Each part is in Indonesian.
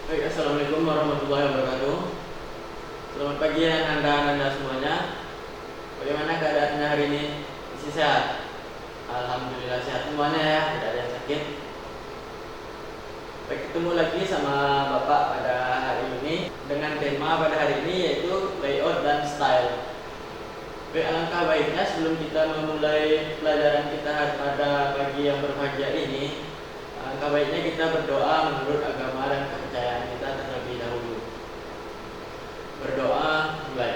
Baik, assalamualaikum warahmatullahi wabarakatuh. Selamat pagi Anda semuanya. Bagaimana keadaannya hari ini? Isi sehat? Alhamdulillah sehat semuanya ya, tidak ada yang sakit. Baik, ketemu lagi sama Bapak pada hari ini dengan tema pada hari ini yaitu layout dan style. Baik, alangkah baiknya sebelum kita memulai pelajaran kita pada pagi yang berbahagia ini, alangkah baiknya kita berdoa menurut agama dan kepercayaan kita terlebih dahulu. Berdoa mulai.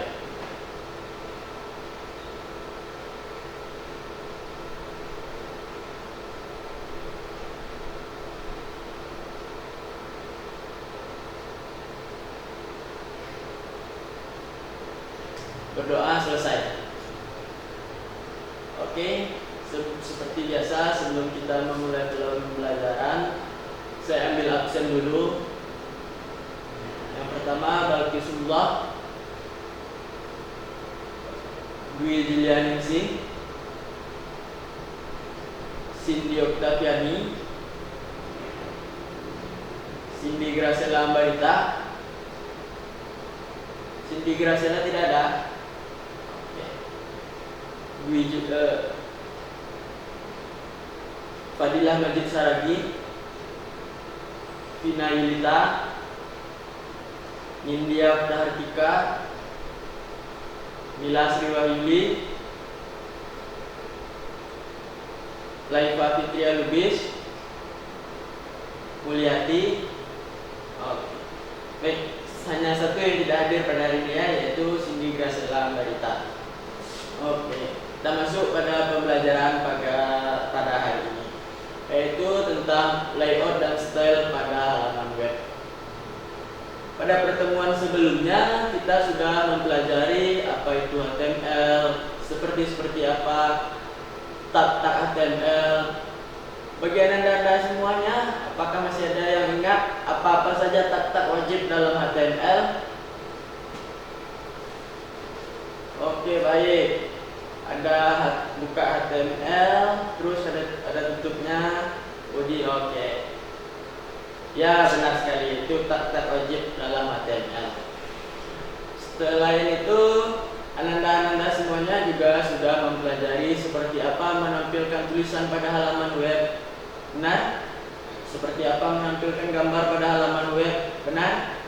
Berdoa selesai. Oke, seperti biasa sebelum kita memulai pelajaran, saya ambil absen dulu. Yang pertama Balkisullah Dwi Julianingsih, Cindy Oktaviani, Cindy Graciela Ambarita. Cindy Graciela tidak ada. Fadilah Majid Saragi, Vina Yulita, Nindya Prahartika, Mila Sriwahyuli, Laifa Fitria Lubis, Mulyati. Oke. Baik, hanya satu yang tidak hadir pada hari ini yaitu Cindy Graciela Ambarita. Oke, kita masuk pada pembelajaran pada hari ini, yaitu tentang layout dan style pada halaman web. Pada pertemuan sebelumnya kita sudah mempelajari apa itu HTML, seperti apa tag-tag HTML. Bagi Anda semuanya, apakah masih ada yang ingat apa-apa saja tag-tag wajib dalam HTML? Oke, baik. Ada buka HTML, terus ada tutupnya, body. Oke. Ya, benar sekali, itu tag-tag wajib dalam HTML. Selain itu, Anda semuanya juga sudah mempelajari seperti apa menampilkan tulisan pada halaman web. Benar? Seperti apa menampilkan gambar pada halaman web. Benar?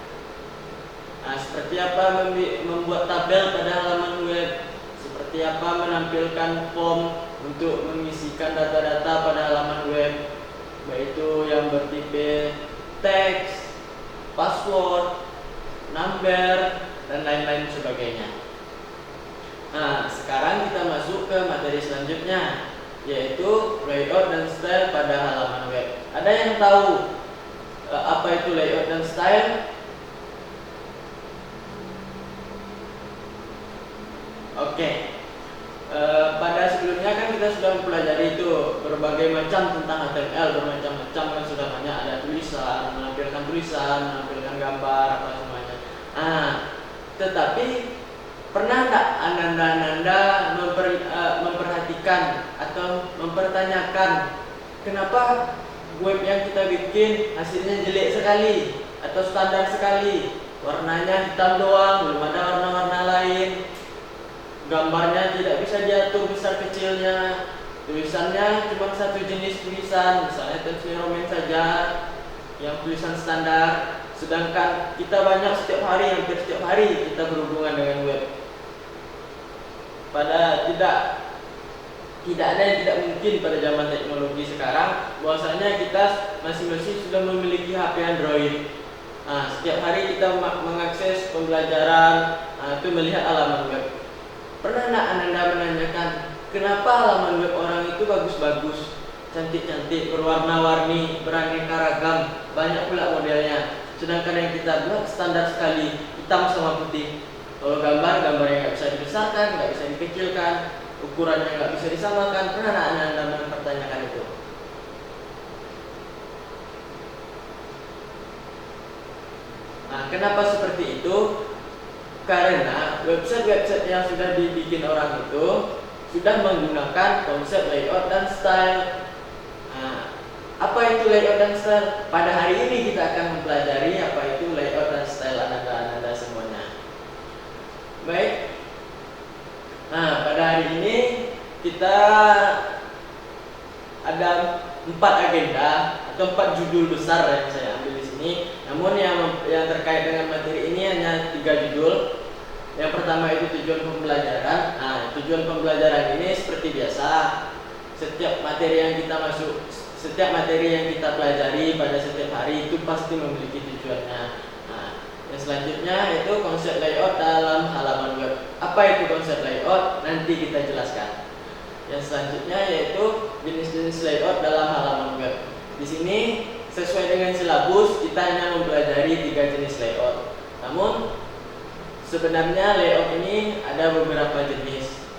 Nah, seperti apa membuat tabel pada halaman web. Seperti apa menampilkan form untuk mengisikan data-data pada halaman web, baik itu yang bertipe teks, password, number, dan lain-lain sebagainya. Nah, sekarang kita masuk ke materi selanjutnya, yaitu layout dan style pada halaman web. Ada yang tahu apa itu layout dan style? Oke. Pada sebelumnya kan kita sudah mempelajari itu berbagai macam tentang HTML, bermacam-macam kan sudah banyak, ada tulisan, menampilkan gambar, apa semuanya. Tetapi pernah tak Anda memperhatikan atau mempertanyakan kenapa web yang kita bikin hasilnya jelek sekali atau standar sekali, warnanya hitam doang, belum ada warna-warna lain. Gambarnya tidak bisa diatur besar kecilnya, tulisannya cuma satu jenis tulisan, misalnya Times New Roman saja yang tulisan standar. Sedangkan kita hampir setiap hari kita berhubungan dengan web. Tidak ada yang tidak mungkin pada zaman teknologi sekarang, bahwasanya kita masing-masing sudah memiliki HP Android. Setiap hari kita mengakses pembelajaran, itu melihat halaman web. Pernah nak Anda menanyakan kenapa halaman web orang itu bagus-bagus, cantik-cantik, berwarna-warni, beraneka ragam, banyak pula modelnya. Sedangkan yang kita buat standar sekali, hitam sama putih. Kalau gambarnya nggak bisa dibesarkan, nggak bisa dikecilkan, ukurannya nggak bisa disamakan. Pernah nak Anda mempertanyakan itu? Nah, kenapa seperti itu? Karena website-website yang sudah dibikin orang itu sudah menggunakan konsep layout dan style. Apa itu layout dan style? Pada hari ini kita akan mempelajari apa itu Baik. Nah, pada hari ini kita ada 4 agenda atau 4 judul besar yang saya ambil di sini. Namun yang terkait dengan materi ini hanya 3 judul. Yang pertama itu tujuan pembelajaran. Nah, tujuan pembelajaran ini seperti biasa, setiap materi yang kita pelajari pada setiap hari itu pasti memiliki tujuannya. Nah, yang selanjutnya itu konsep layout dalam halaman web. Apa itu konsep layout? Nanti kita jelaskan. Yang selanjutnya yaitu jenis-jenis layout dalam halaman web. Di sini sesuai dengan silabus kita hanya mempelajari 3 jenis layout. Namun sebenarnya layout ini ada beberapa jenis.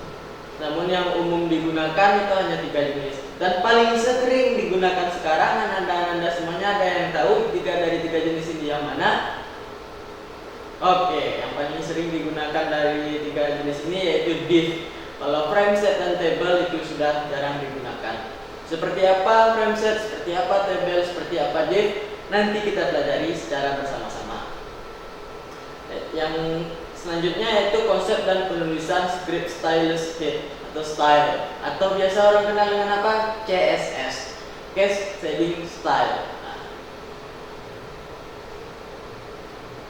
Namun yang umum digunakan itu hanya 3 jenis. Dan paling sering digunakan sekarang, Anda semuanya ada yang tahu 3 dari 3 jenis ini yang mana? Oke, yang paling sering digunakan dari 3 jenis ini yaitu div. Kalau frame set dan table itu sudah jarang digunakan. Seperti apa frame set, seperti apa table, seperti apa div, nanti kita pelajari secara bersama-sama. Yang selanjutnya yaitu konsep dan penulisan script stylus sheet atau style, atau biasa orang kenal dengan apa? CSS, case shading style. Nah,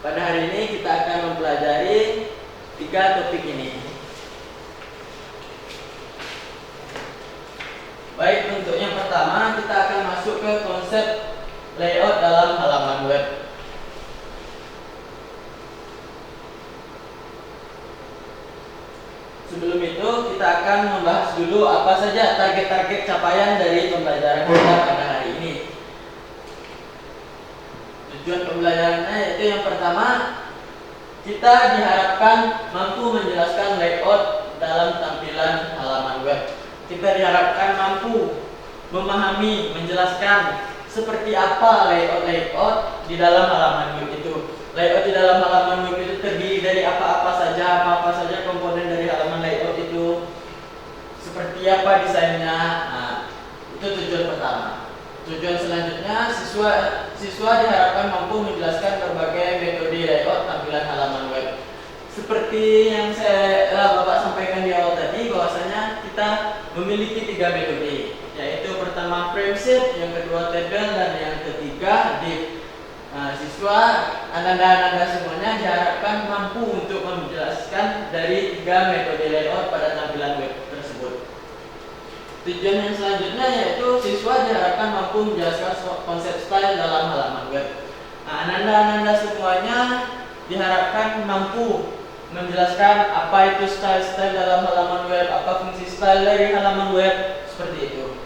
pada hari ini kita akan mempelajari 3 topik ini. Baik, untuk yang pertama kita akan masuk ke konsep layout dalam halaman web. Sebelum itu kita akan membahas dulu apa saja target-target capaian dari pembelajaran kita pada hari ini. Tujuan pembelajarannya yaitu yang pertama, kita diharapkan mampu menjelaskan layout dalam tampilan halaman web. Kita diharapkan mampu memahami, menjelaskan seperti apa layout di dalam halaman web itu. Layout di dalam halaman web itu terdiri dari apa saja komponen dari halaman layout itu, seperti apa desainnya. Nah, itu tujuan pertama. Tujuan selanjutnya, siswa diharapkan mampu menjelaskan berbagai metode layout tampilan halaman web. Seperti yang Bapak sampaikan di awal tadi, bahwasanya kita memiliki 3 metode, yaitu pertama frame set, yang kedua table, dan yang ketiga div. Nah, siswa, Anda semuanya diharapkan mampu untuk menjelaskan dari 3 metode layout pada tampilan web tersebut. Tujuan yang selanjutnya yaitu siswa diharapkan mampu menjelaskan konsep style dalam halaman web. Nah, Anda semuanya diharapkan mampu menjelaskan apa itu style dalam halaman web, apa fungsi style dari halaman web, seperti itu.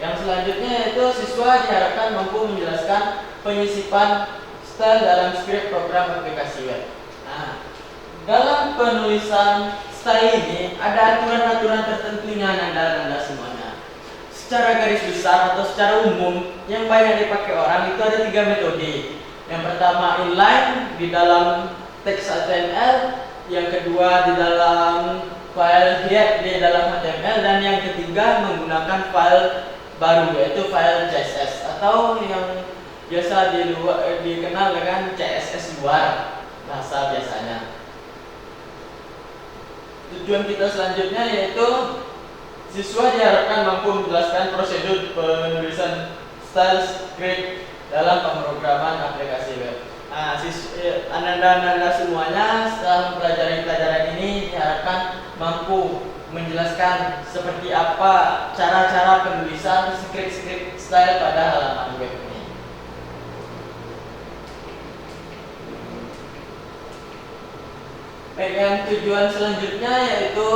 Yang selanjutnya yaitu siswa diharapkan mampu menjelaskan penyisipan style dalam script program aplikasi web. Nah, dalam penulisan style ini ada aturan-aturan tertentunya Anda semuanya. Secara garis besar atau secara umum yang banyak dipakai orang itu ada 3 metode. Yang pertama inline di dalam teks HTML, yang kedua di dalam file head di dalam HTML, dan yang ketiga menggunakan file baru yaitu file CSS atau yang biasa dikenal dengan CSS luar bahasa biasanya. Tujuan kita selanjutnya yaitu siswa diharapkan mampu menjelaskan prosedur penulisan style script dalam pemrograman aplikasi web. Nah, Anda semuanya setelah mempelajari pelajaran ini diharapkan mampu menjelaskan seperti apa cara-cara penulisan script style pada halaman web ini. Baik, yang tujuan selanjutnya yaitu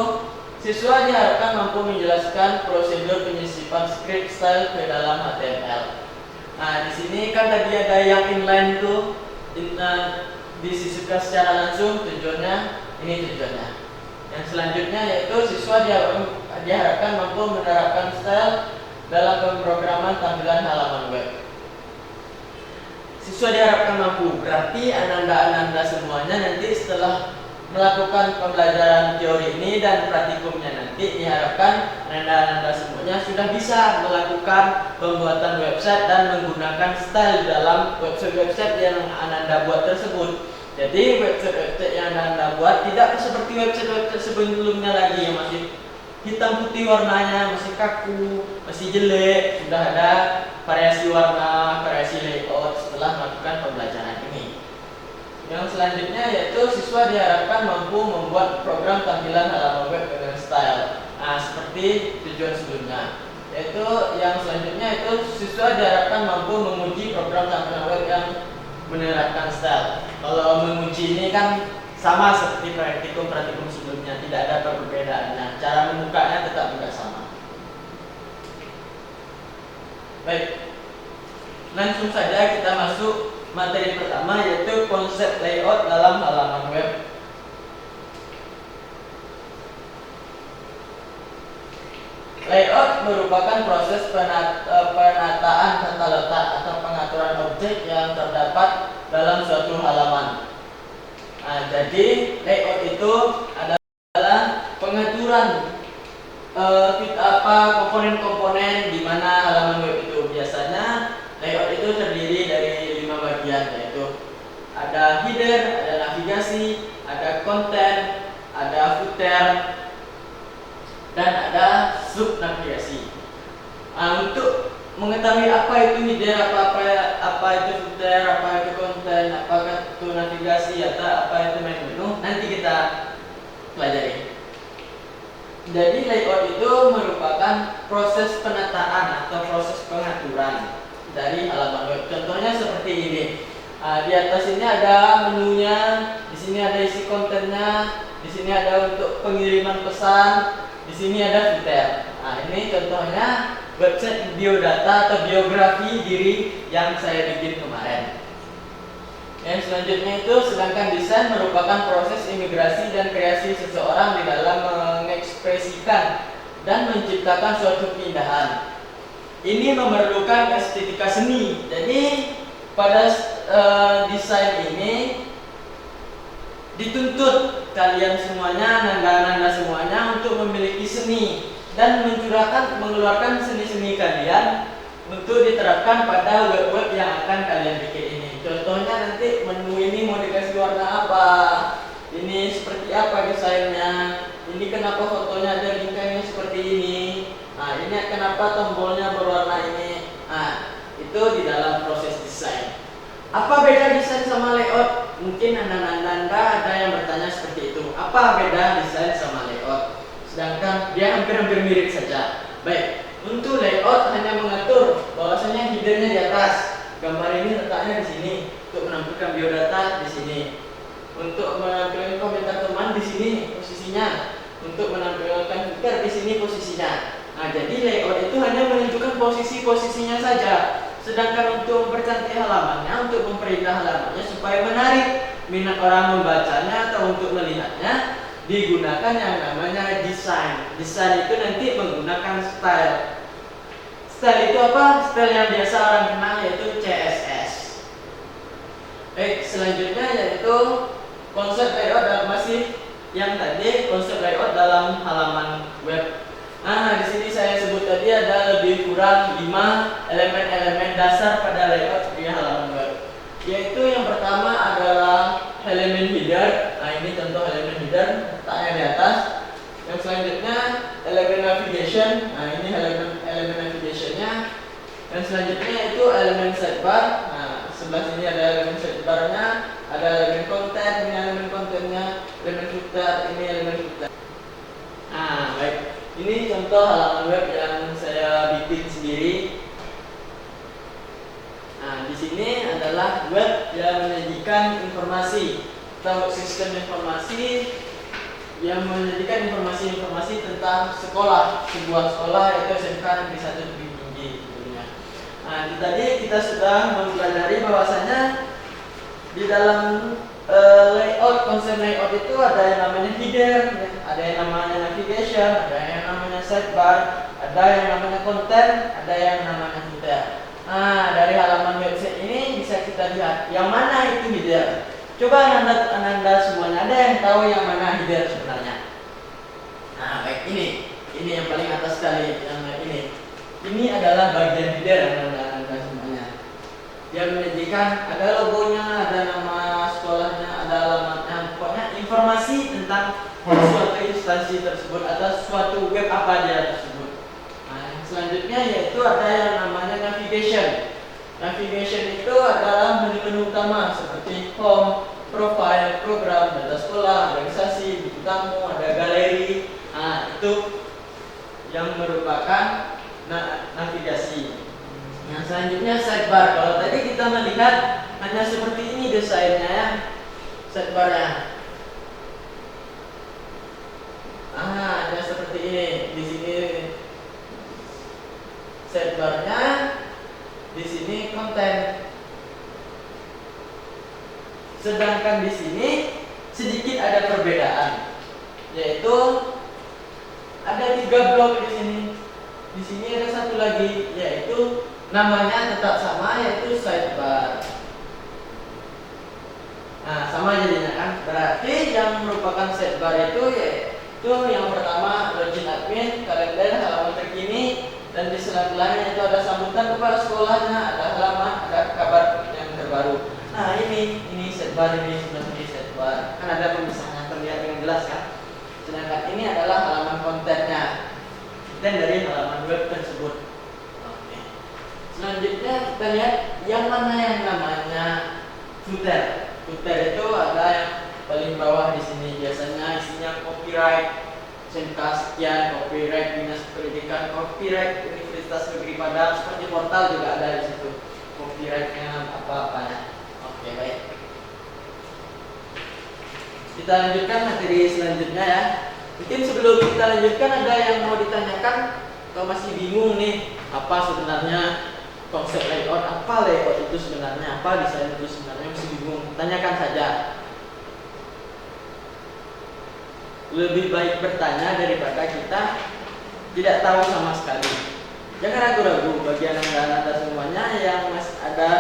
siswa diharapkan mampu menjelaskan prosedur penyisipan script style ke dalam HTML. Nah, di sini kan tadi ada yang inline tuh, disisipkan secara langsung, tujuannya. Yang selanjutnya yaitu siswa diharapkan mampu menerapkan style dalam pemrograman tampilan halaman web. Siswa diharapkan mampu, berarti Anda semuanya nanti setelah melakukan pembelajaran teori ini dan praktikumnya nanti diharapkan Anda semuanya sudah bisa melakukan pembuatan website dan menggunakan style dalam website yang Anda buat tersebut. Jadi website-website yang Anda buat tidak seperti website-website sebelumnya lagi yang masih hitam putih warnanya, masih kaku, masih jelek. Sudah ada variasi warna, variasi layout setelah melakukan pembelajaran ini. Yang selanjutnya yaitu siswa diharapkan mampu membuat program tampilan halaman web dengan style. Nah, seperti tujuan sebelumnya. Yaitu yang selanjutnya itu siswa diharapkan mampu menguji program tampilan web yang menerapkan style. Kalau menguji ini kan sama seperti praktikum sebelumnya, tidak ada perbedaannya. Cara membukanya tetap juga sama. Baik, langsung saja kita masuk materi pertama, yaitu konsep layout dalam halaman web. Layout merupakan proses penataan tata letak atau pengaturan objek yang terdapat dalam suatu halaman. Nah, jadi layout itu adalah pengaturan komponen-komponen di mana halaman web itu. Biasanya layout itu terdiri dari 5 bagian, yaitu ada header, ada navigasi, ada konten, ada footer, dan ada sub navigasi. Untuk mengetahui apa itu header, apa itu footer, apa itu konten, apakah itu navigasi, atau apa itu menu, nanti kita pelajari. Jadi layout itu merupakan proses penataan atau proses pengaturan dari halaman web. Contohnya seperti ini. Di atas ini ada menunya, di sini ada isi kontennya, di sini ada untuk pengiriman pesan, di sini ada footer. Nah, ini contohnya website biodata atau biografi diri yang saya bikin kemarin. Yang selanjutnya itu, sedangkan desain merupakan proses imigrasi dan kreasi seseorang di dalam mengekspresikan dan menciptakan suatu keindahan. Ini memerlukan estetika seni. Jadi pada desain ini dituntut kalian semuanya, nanda-nanda semuanya untuk memiliki seni dan mengeluarkan seni-seni kalian untuk diterapkan pada web-web yang akan kalian bikin ini. Contohnya nanti menu ini mau dikasih warna apa, ini seperti apa desainnya, ini kenapa fotonya ada bingkainya seperti ini, nah ini kenapa tombolnya berwarna ini. Nah, itu di dalam proses desain. Apa beda desain sama layout? Mungkin anda ada yang bertanya seperti itu. Apa beda desain sama layout? Sedangkan dia hampir-hampir mirip saja. Baik, untuk layout hanya mengatur bahwasanya headernya di atas, gambar ini letaknya di sini, untuk menampilkan biodata di sini, untuk menampilkan komentar teman di sini posisinya, untuk menampilkan footer di sini posisinya. Nah, jadi layout itu hanya menunjukkan posisi-posisinya saja. Sedangkan untuk mempercantik halamannya, untuk memperindah halamannya supaya menarik minat orang membacanya atau untuk melihatnya, digunakan yang namanya desain. Desain itu nanti menggunakan style. Style itu apa? Style yang biasa orang kenal, yaitu CSS. Baik, selanjutnya yaitu konsep layout dalam masih yang tadi konsep layout dalam halaman web. Nah, di sini saya sebut tadi ada lebih kurang 5 elemen-elemen dasar pada layout di halaman web. Yaitu yang pertama adalah elemen header. Nah, ini contoh elemen header, letaknya di atas. Yang selanjutnya elemen navigation. Nah, ini elemen navigationnya. Yang selanjutnya itu elemen sidebar. Nah, sebelah sini ada elemen sidebarnya, ada elemen konten, ini elemen kontennya, elemen footer, ini elemen footer. Nah, baik. Ini contoh halaman web yang saya bikin sendiri. Nah, di sini adalah web yang menyajikan informasi atau sistem informasi yang menyajikan informasi-informasi tentang sekolah, sebuah sekolah yaitu SMK Negeri 1 Tebing Tinggi tentunya. Nah, tadi kita sudah mempelajari bahwasanya di dalam layout, konsep layout itu ada yang namanya header, ada yang namanya navigation, ada yang namanya sidebar, ada yang namanya konten, ada yang namanya footer. Nah, dari halaman website ini bisa kita lihat yang mana itu header. Coba anda semuanya ada yang tahu yang mana header sebenarnya? Nah, baik, ini yang paling atas sekali, yang ini. Ini adalah bagian header anda semuanya. Dia menyajikan ada logonya, ada nama sekolahnya, ada aplikasi tersebut atau suatu web apa dia tersebut. Nah, yang selanjutnya yaitu ada yang namanya navigation. Navigation itu adalah menu-menu utama seperti home, profile, program, data sekolah, organisasi, buku tamu, ada galeri. Nah, itu yang merupakan navigasi. Yang selanjutnya sidebar. Kalau tadi kita melihat hanya seperti ini desainnya ya, sidebarnya. Ada seperti ini. Di sini sidebarnya, di sini konten. Sedangkan di sini sedikit ada perbedaan, yaitu ada 3 blok di sini. Di sini ada satu lagi, yaitu namanya tetap sama, yaitu sidebar. Nah, sama jadinya kan. Berarti yang merupakan sidebar itu yaitu yang pertama login admin, kalender, halaman terkini, dan di sela-selanya itu ada sambutan kepada sekolahnya, ada halaman, ada kabar yang terbaru. Nah, ini sidebar, ini seperti sidebar. Kan ada pemisahannya terlihat dengan jelas kan. Sedangkan ini adalah halaman kontennya, konten dari halaman web tersebut. Oke. Selanjutnya kita lihat yang mana yang namanya footer. Footer itu ada yang paling bawah di sini, biasanya isinya copyright SMK sekian, copyright Dinas Pendidikan, copyright Universitas Negeri Padang, seperti portal juga ada di situ copyrightnya apa-apanya. Oke, baik. Kita lanjutkan materi selanjutnya ya. Mungkin sebelum kita lanjutkan ada yang mau ditanyakan atau masih bingung nih, apa sebenarnya konsep layout, apa layout itu sebenarnya, apa desain itu sebenarnya, masih bingung, tanyakan saja. Lebih baik bertanya daripada kita tidak tahu sama sekali. Jangan ragu-ragu bagi anak-anak semuanya yang masih ada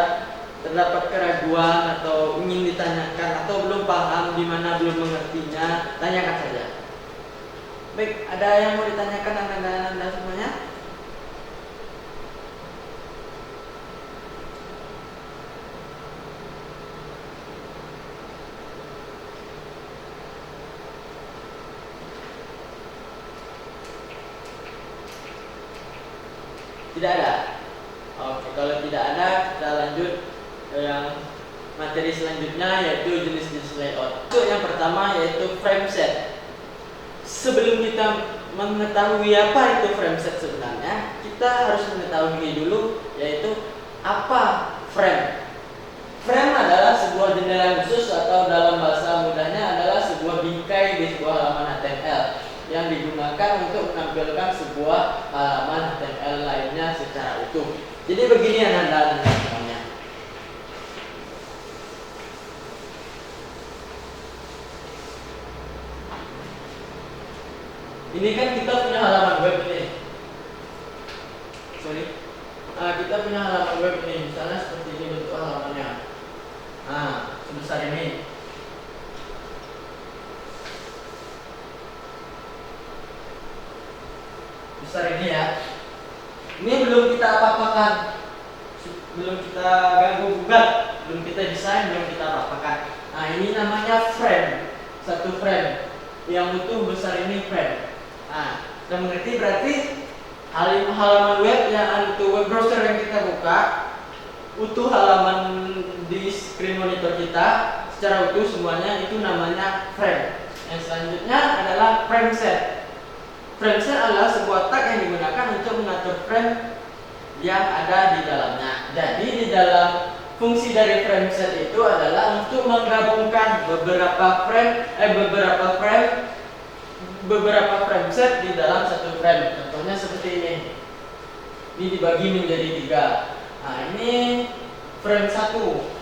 terdapat keraguan atau ingin ditanyakan atau belum paham di mana belum mengertinya, tanyakan saja. Baik, ada yang mau ditanyakan anak-anak semuanya? Tidak ada? Oke, kalau tidak ada, kita lanjut ke yang materi selanjutnya, yaitu jenis-jenis layout. Untuk yang pertama yaitu frame set. Sebelum kita mengetahui apa itu frame set sebenarnya, kita harus mengetahui dulu yaitu apa frame. Frame adalah sebuah jendela khusus atau dalam bahasa mudahnya adalah sebuah bingkai di sebuah halaman HTML yang digunakan untuk menampilkan sebuah halaman HTML lainnya secara utuh. Jadi begini anak-anak semuanya. Ini kan kita punya halaman web ini. Kita punya halaman web ini, misalnya seperti ini bentuk halamannya. Sebesar ini. Besar ini ya. Ini belum kita apa-apakan, belum kita ganggu gugat, belum kita desain, belum kita apa-apakan. Nah, ini namanya frame. Satu frame yang utuh besar ini frame. Nah, kita mengerti berarti halaman web yang itu web browser yang kita buka, utuh halaman di screen monitor kita secara utuh semuanya itu namanya frame. Yang selanjutnya adalah frame set. Frame set adalah sebuah tag yang digunakan untuk mengatur frame yang ada di dalamnya. Jadi di dalam fungsi dari frame set itu adalah untuk menggabungkan beberapa frame set di dalam satu frame. Contohnya seperti ini. Ini dibagi menjadi 3. Nah, ini frame 1.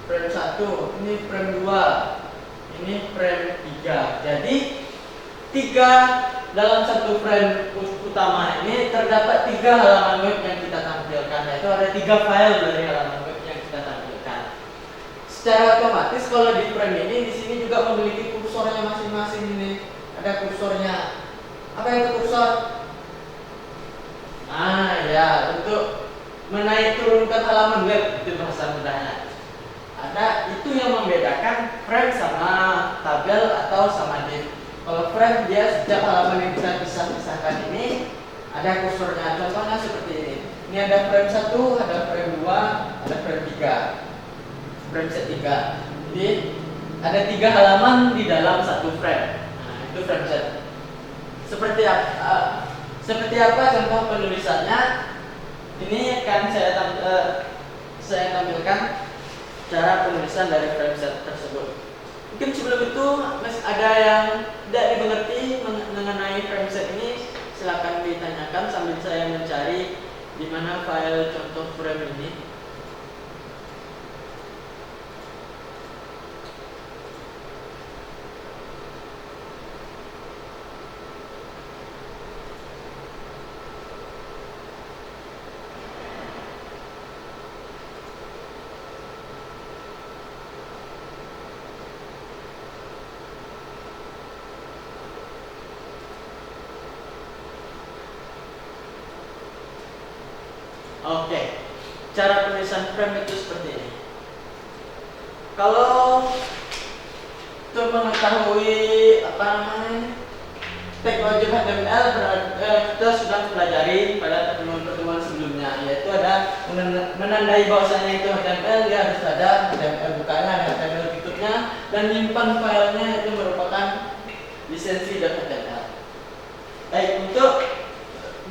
Frame 1, ini frame 2, ini frame 3. Jadi 3 dalam satu frame utama ini terdapat 3 halaman web yang kita tampilkan, yaitu ada 3 file dari halaman web yang kita tampilkan. Secara otomatis kalau di frame ini di sini juga memiliki kursornya masing-masing ini. Ada kursornya. Apa itu kursor? Ya, untuk menaik turunkan halaman web, itu bahasa mudahnya. Ada itu yang membedakan frame sama tabel atau sama div. Kalau frame dia setiap halaman yang kita pisah-pisahkan ini ada kursornya. Contohnya seperti ini. Ini ada frame 1, ada frame 2, ada frame 3. Frame set 3. Jadi ada 3 halaman di dalam satu frame. Nah, itu frame set. Seperti apa contoh penulisannya? Ini akan saya tampilkan cara penulisan dari frame set tersebut. Mungkin sebelum itu ada yang tidak dimengerti mengenai frame set ini, silakan ditanyakan sambil saya mencari di mana file contoh frame ini. Oke, cara penulisan frame itu seperti ini. Kalau untuk mengetahui teknologi HTML, kita sudah pelajari pada pertemuan-pertemuan sebelumnya, yaitu ada menandai bahwasanya itu HTML, dia harus ada HTML bukanya, ada HTML tutupnya, dan nyimpan filenya itu merupakan lisensi .html. Baik, untuk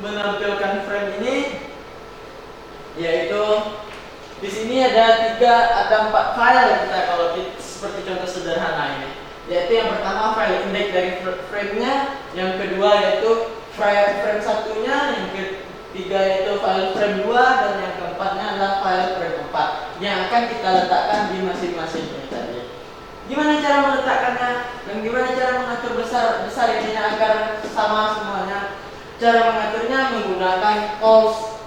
menampilkan frame ini, yaitu di sini ada 4 file kita kalau seperti contoh sederhana ini. Yaitu yang pertama file index dari frame-nya, yang kedua yaitu frame satunya, yang ketiga yaitu file frame 2, dan yang keempatnya adalah file frame 4 yang akan kita letakkan di masing-masing ini tadi. Gimana cara meletakkannya dan gimana cara mengatur besar ininya agar sama semuanya? Cara mengaturnya menggunakan calls.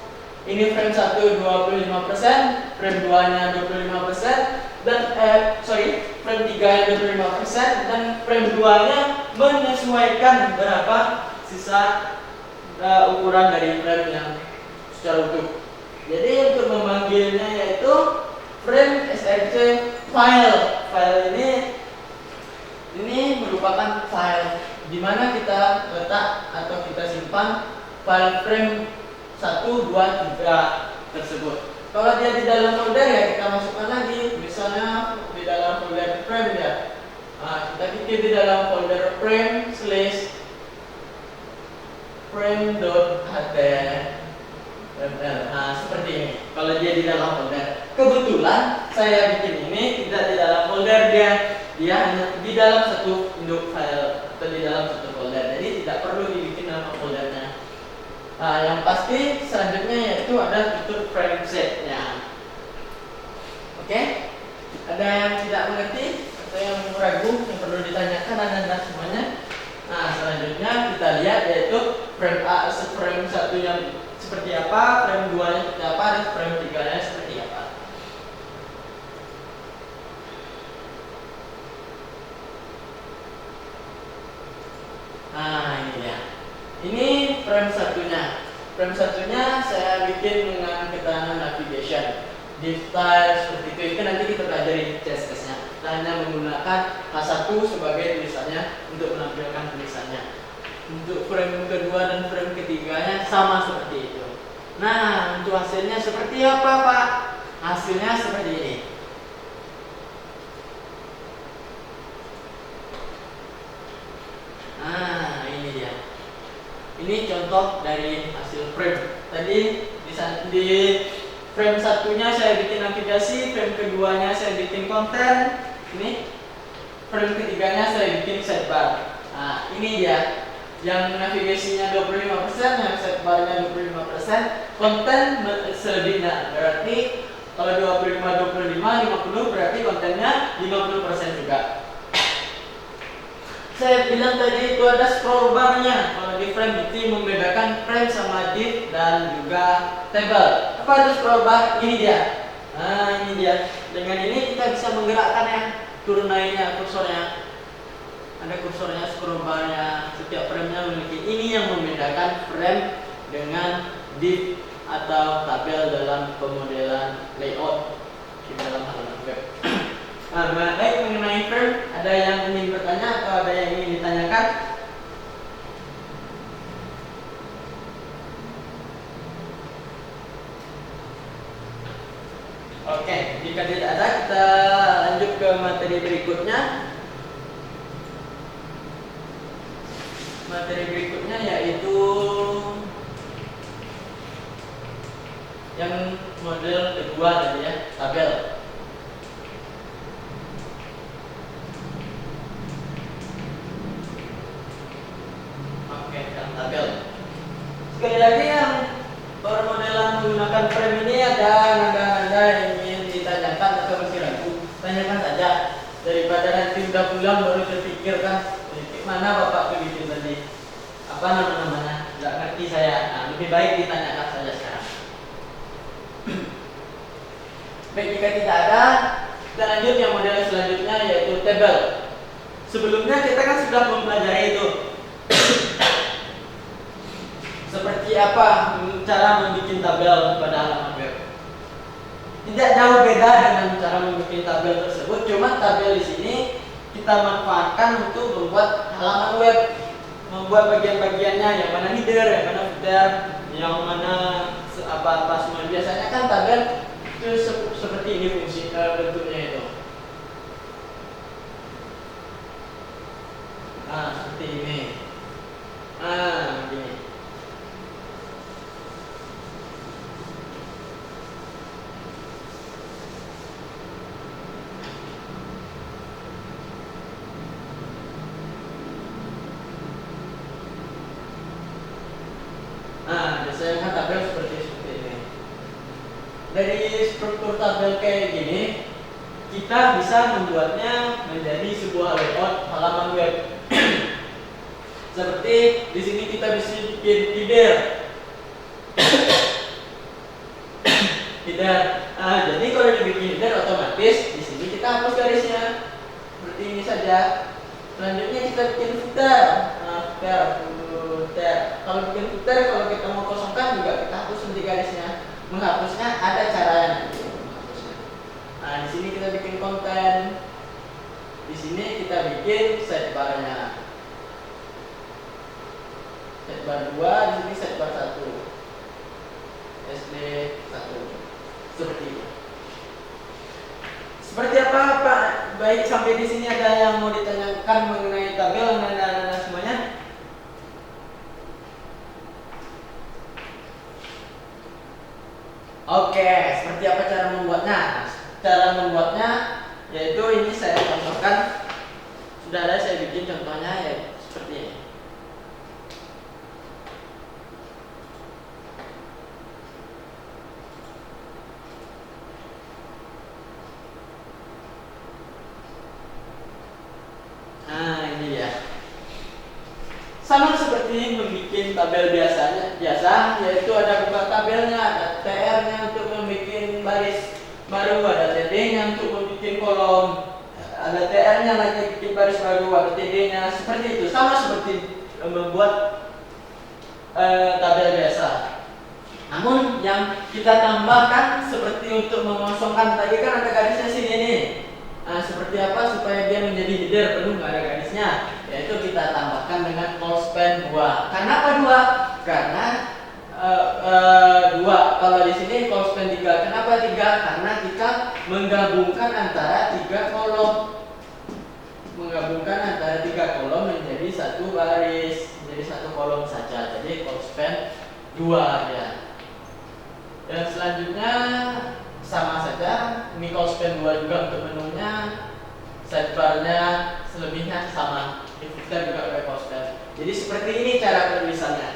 Ini frame 1 25%, frame 2-nya 25%, dan frame 3-nya 25%, dan frame 2-nya menyesuaikan berapa sisa ukuran dari frame yang secara utuh. Jadi untuk memanggilnya yaitu frame src file. File ini merupakan file di mana kita letak atau kita simpan file frame 1, 2, 3 tersebut. Kalau dia di dalam folder ya kita masukkan lagi, misalnya di dalam folder frame ya. Kita bikin di dalam folder frame /frame.html. Seperti ini. Kalau dia di dalam folder. Kebetulan saya bikin ini tidak di dalam folder, dia hanya di dalam satu induk file atau di dalam satu folder. Jadi tidak perlu dibikin nama foldernya. Yang pasti selanjutnya yaitu ada tutur frame set-nya. Oke? Ada yang tidak mengerti atau yang ragu yang perlu ditanyakan anda semuanya? Selanjutnya kita lihat yaitu frame frame 1-nya seperti apa, frame 2-nya seperti apa, dan frame 3-nya seperti apa. Ini dia. Ini frame satunya. Frame satunya saya bikin dengan keterangan navigation, div style seperti itu. Itu nanti kita pelajari CSS-nya. Kita hanya menggunakan H1 sebagai tulisannya untuk menampilkan tulisannya. Untuk frame kedua dan frame ketiganya sama seperti itu. Nah, untuk hasilnya seperti apa, Pak? Hasilnya seperti ini. Ini dia. Ini contoh dari hasil frame. Tadi di frame satunya saya bikin navigasi, frame keduanya saya bikin konten. Ini frame ketiganya saya bikin sidebar. Ini dia. Yang navigasinya 25%, yang sidebarnya 25%, konten selebihnya. Berarti kalau 25 50 berarti kontennya 50% juga. Saya bilang tadi itu ada scroll bar-nya. Kalau di frame itu membedakan frame sama div dan juga table. Apa itu scroll bar? Ini dia. Ini dia. Dengan ini kita bisa menggerakkan ya, turun naiknya kursornya. Ada kursornya, scroll bar-nya. Setiap frame-nya memiliki ini yang membedakan frame dengan div atau tabel dalam pemodelan layout di dalam halaman web. Baik, mengenai firm, ada yang ingin bertanya atau ada yang ingin ditanyakan? Oke, jika tidak ada, kita lanjut ke materi berikutnya. Materi berikutnya yaitu yang model kedua tadi ya, tabel. Oke, tabel. Sekali lagi yang permodelan menggunakan frame ini ada nada-nada yang ingin ditanyakan atau masih ragu, tanyakan saja daripada nanti udah pulang baru terpikirkan mana bapak begitu tadi, apa namanya nggak ngerti saya. Lebih baik ditanyakan saja sekarang. Baik, jika tidak ada, kita lanjut yang model selanjutnya yaitu tabel. Sebelumnya kita kan sudah mempelajari itu seperti apa cara membuat tabel pada halaman web. Tidak jauh beda dengan cara membuat tabel tersebut, cuma tabel di sini kita manfaatkan untuk membuat halaman web, membuat bagian-bagiannya, yang mana header, yang mana footer, yang mana apa-apa semua. Biasanya kan tabel itu seperti ini fungsi bentuknya itu. Seperti ini. Begini. Biasanya kan tabel seperti ini. Dari struktur tabel kayak gini, kita bisa membuatnya menjadi sebuah layout halaman web. Seperti di sini kita bisa bikin header. Jadi kalau dibikin header otomatis di sini kita hapus garisnya. Seperti ini saja. Selanjutnya kita bikin footer. Kalau bikin footer, kalau kita mau kosongkan juga kita hapus nanti garisnya. Menghapusnya ada caranya nanti. Di sini kita bikin konten. Di sini kita bikin sidebar-nya. Sidebar 2, di sini sidebar 1. SD 1. Seperti itu. Seperti apa Pak? Baik, sampai di sini ada yang mau ditanyakan mengenai tabel dan semuanya? Oke, seperti apa cara membuatnya? Cara membuatnya yaitu ini saya contohkan. Sudah ada saya bikin contohnya ya seperti ini. Ini dia. Sama seperti membuat tabel biasa, yaitu ada buka tabelnya, ada TR-nya untuk membuat baris baru, ada TD-nya untuk membuat kolom, ada TR-nya lagi bikin baris baru, ada TD-nya, seperti itu. Sama seperti membuat tabel biasa. Namun yang kita tambahkan seperti untuk mengosongkan tadi kan ada garisnya sini nih. Seperti apa supaya dia menjadi header penuh nggak ada garisnya, yaitu kita tambahkan dengan call span 2. Kenapa 2? Karena 2. Kalau di sini call span 3. Kenapa 3? Karena kita menggabungkan antara 3 kolom. Menggabungkan antara 3 kolom menjadi satu baris, menjadi satu kolom saja. Jadi call span 2 ya. Dan selanjutnya sama saja, ini call span 2 juga untuk menunya, sidebar-nya selebihnya sama, di footer juga pakai call span. Jadi seperti ini cara penulisannya.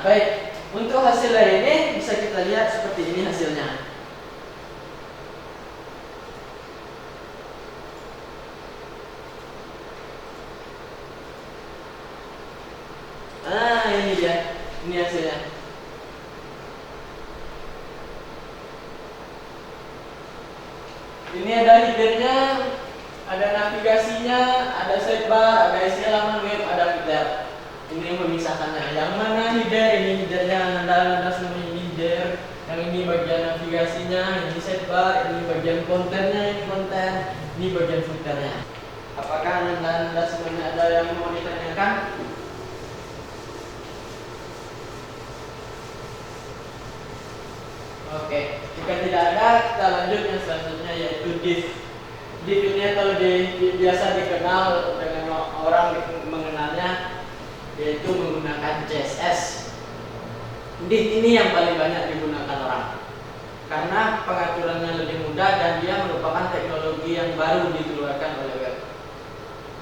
Baik, untuk hasilnya ini bisa kita lihat seperti ini hasilnya. Ini dia, ini hasilnya. Ini ada headernya, ada navigasinya, ada sidebar, ada isi halaman web, ada footer. Ini yang memisahkannya. Yang mana header? Ini headernya, nada semuanya ini header. Yang ini bagian navigasinya, ini sidebar, ini bagian kontennya, ini konten. Ini bagian footernya. Apakah anda semuanya ada yang mau ditanyakan? Oke, jika tidak ada, kita lanjut yang selanjutnya, yaitu div. Div ini atau biasa dikenal dengan orang mengenalnya yaitu menggunakan CSS. Div ini yang paling banyak digunakan orang karena pengaturannya lebih mudah dan dia merupakan teknologi yang baru dikeluarkan oleh web.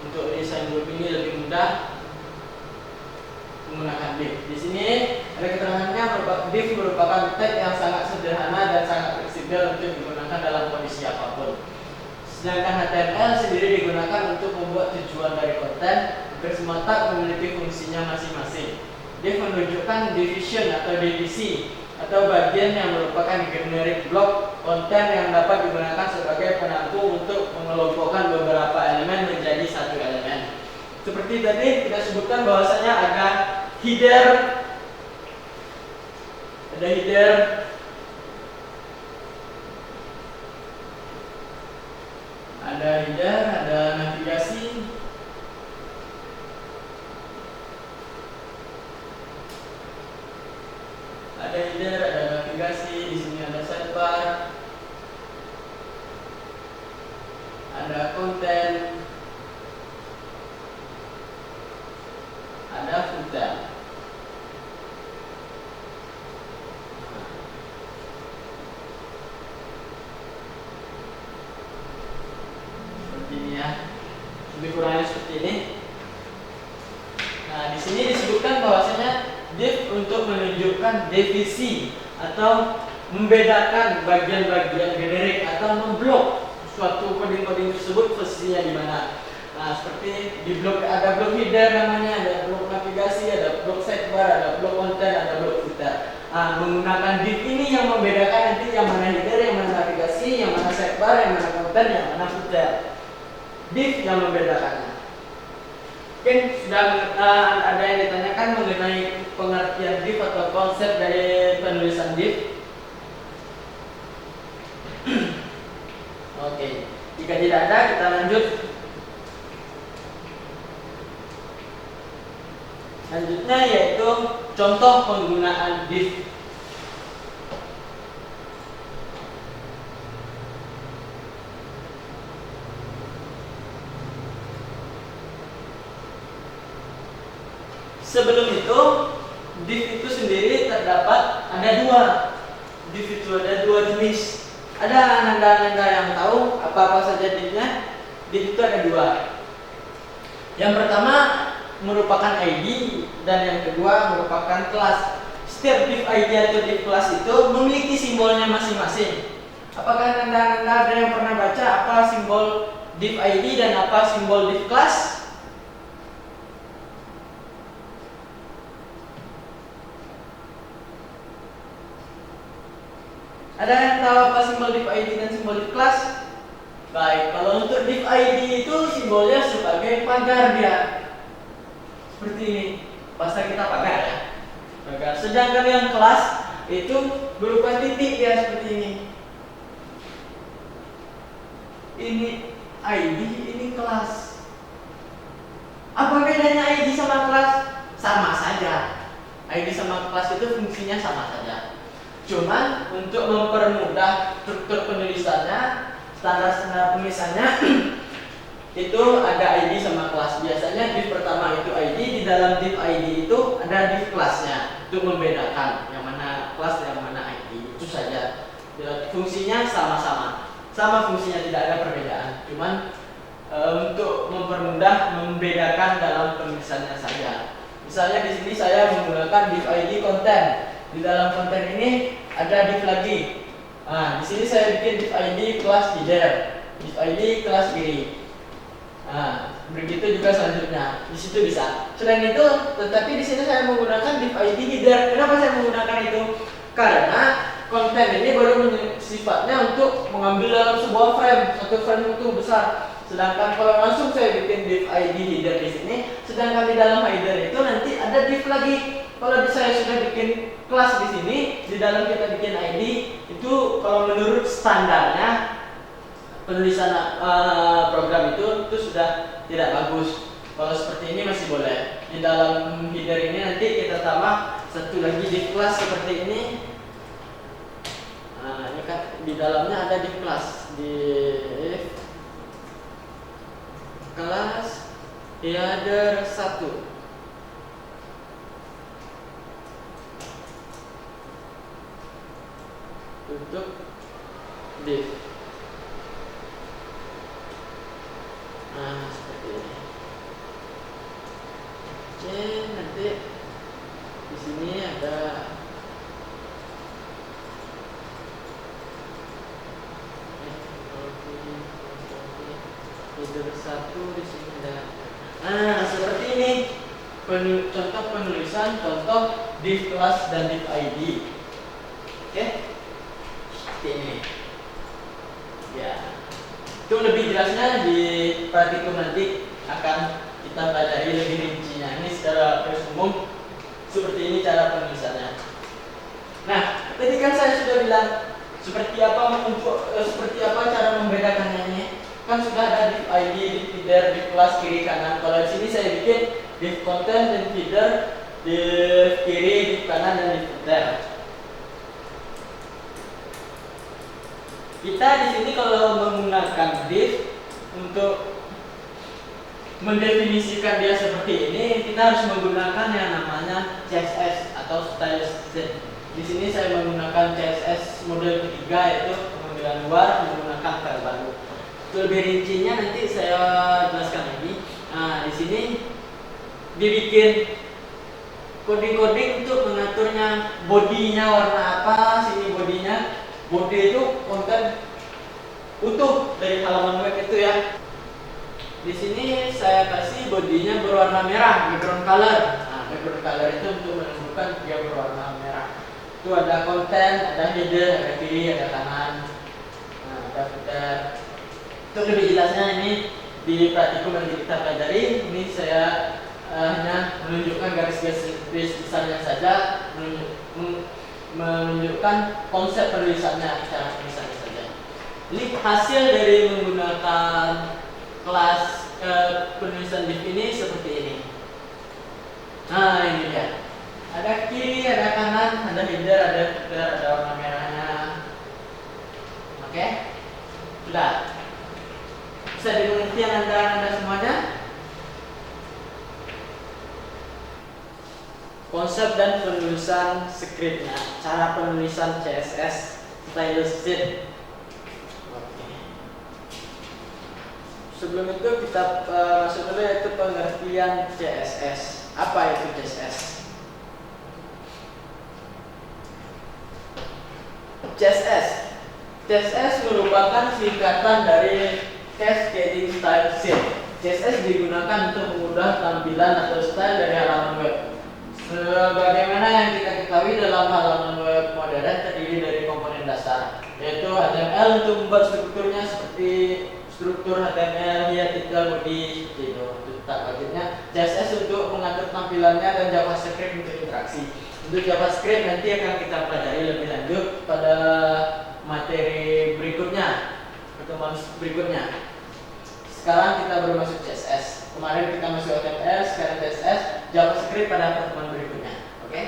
Untuk desain web ini lebih mudah menggunakan div. Di sini ada keterangannya, div merupakan tag yang sangat sederhana dan sangat fleksibel untuk digunakan dalam kondisi apapun. Sedangkan HTML sendiri digunakan untuk membuat tujuan dari konten, hampir semua tag memiliki fungsinya masing-masing. Div menunjukkan division atau divisi atau bagian yang merupakan generic block konten yang dapat digunakan sebagai penampung untuk mengelompokkan beberapa elemen menjadi satu elemen. Seperti tadi kita sebutkan bahwasanya ada header, ada navigasi, di sini ada sidebar, ada konten, ada footer. Seperti ini ya. Lebih kurangnya seperti ini. Nah, di sini disebutkan bahwasanya div untuk menunjukkan divisi atau membedakan bagian-bagian generik atau memblok suatu coding-coding tersebut posisinya di mana. Nah, seperti di blok ada blok header namanya, ada blok navigasi, ada blok sidebar, ada blok konten, ada blok footer. Nah, menggunakan div ini yang membedakan nanti yang mana header, yang mana navigasi, yang mana sidebar, yang mana konten, yang mana footer. Div yang membedakannya. Mungkin sudah ada yang ditanyakan mengenai pengertian div atau konsep dari penulisan div. Oke, jika tidak ada kita lanjut. Selanjutnya yaitu contoh penggunaan div. Sebelum itu, div itu sendiri terdapat ada dua. Div itu ada dua jenis. Ada anda yang tahu apa saja divnya? Div itu ada dua. Yang pertama merupakan ID dan yang kedua merupakan kelas. Setiap div ID atau div kelas itu memiliki simbolnya masing-masing. Apakah anda ada yang pernah baca apa simbol div ID dan apa simbol div kelas? Ada yang tahu apa simbol div ID dan simbol div kelas? Baik, kalau untuk div ID itu simbolnya sebagai pagar dia. Seperti ini, bahasa kita pagar ya. Pagar. Sedangkan yang kelas itu berupa titik ya seperti ini. Ini ID, ini kelas. Apa bedanya ID sama kelas? Sama saja. ID sama kelas itu fungsinya sama saja. Cuman untuk mempermudah struktur penulisannya, standar-standar penulisannya itu ada ID sama kelas. Biasanya div pertama itu ID, di dalam div ID itu ada div kelasnya untuk membedakan yang mana kelas dan yang mana ID. Itu saja. Fungsinya sama-sama. Sama fungsinya, tidak ada perbedaan. Cuman untuk mempermudah membedakan dalam penulisannya saja. Misalnya di sini saya menggunakan div ID konten. Di dalam konten ini ada div lagi. Nah, di sini saya bikin div ID kelas header, div ID kelas kiri. Nah, begitu juga selanjutnya. Di situ bisa. Selain itu, tetapi di sini saya menggunakan div ID header. Kenapa saya menggunakan itu? Karena konten ini baru sifatnya untuk mengambil dalam sebuah frame, satu frame itu besar. Sedangkan kalau langsung saya bikin div ID header di sini, sedangkan di dalam header itu nanti ada div lagi. Kalau saya sudah bikin kelas di sini, di dalam kita bikin ID itu kalau menurut standarnya penulisan program itu sudah tidak bagus. Kalau seperti ini masih boleh. Di dalam header ini nanti kita tambah satu lagi div class seperti ini. Nah, ini kan di dalamnya ada div class, div class header 1. Untuk div. Nah, seperti ini. Oke, nanti di sini ada header 1, di sini ada. Nah, seperti ini. Contoh penulisan, contoh div class dan div ID. Oke. Seperti ini. Ya. Itu lebih jelasnya di praktikum nanti akan kita pelajari lebih rincinya. Ini secara umum seperti ini cara penulisannya. Nah, tadi kan saya sudah bilang seperti apa cara membedakannya ini. Kan sudah ada div ID, div header, div class kiri kanan. Kalau di sini saya bikin div content dan header, div kiri, div kanan dan div footer. Kita di sini kalau menggunakan div untuk mendefinisikan dia seperti ini, kita harus menggunakan yang namanya CSS atau style sheet. Di sini saya menggunakan CSS model ketiga, yaitu pengambilan luar menggunakan file baru. Untuk lebih rincinya nanti saya jelaskan lagi. Nah, di sini dibikin coding-coding untuk mengaturnya, bodinya warna apa, sini bodinya. Body itu konten utuh dari halaman web itu ya. Di sini saya kasih bodinya berwarna merah, background color. Nah, background color itu untuk menentukan dia berwarna merah. Itu ada konten, ada header, ada kiri, ada kanan, nah, ada footer. Untuk lebih jelasnya ini di praktikum yang kita pelajari. Ini saya hanya menunjukkan garis-garis besarnya saja, menunjukkan konsep penulisannya, cara penulisannya saja. Ini hasil dari menggunakan kelas penulisan div ini seperti ini. Nah, ini dia. Ada kiri, ada kanan, ada header, ada footer, ada warna merahnya. Oke, sudah. Bisa dimengerti Anda semuanya? Konsep dan penulisan scriptnya, cara penulisan CSS, style sheet. Oke. Sebelum itu kita masuk dulu yaitu pengertian CSS. Apa itu CSS? CSS merupakan singkatan dari Cascading Style Sheet. CSS digunakan untuk mengubah tampilan atau style dari halaman web. Sebagaimana yang kita ketahui, dalam halaman web modern terdiri dari komponen dasar, yaitu HTML untuk membuat strukturnya seperti struktur HTML, ya titel, body, seperti itu. Selanjutnya CSS untuk mengatur tampilannya dan JavaScript untuk interaksi. Untuk JavaScript nanti akan kita pelajari lebih lanjut pada materi berikutnya, pertemuan berikutnya. Sekarang kita baru masuk CSS. Kemarin kita masuk HTML, sekarang CSS, JavaScript pada pertemuan berikutnya. Oke?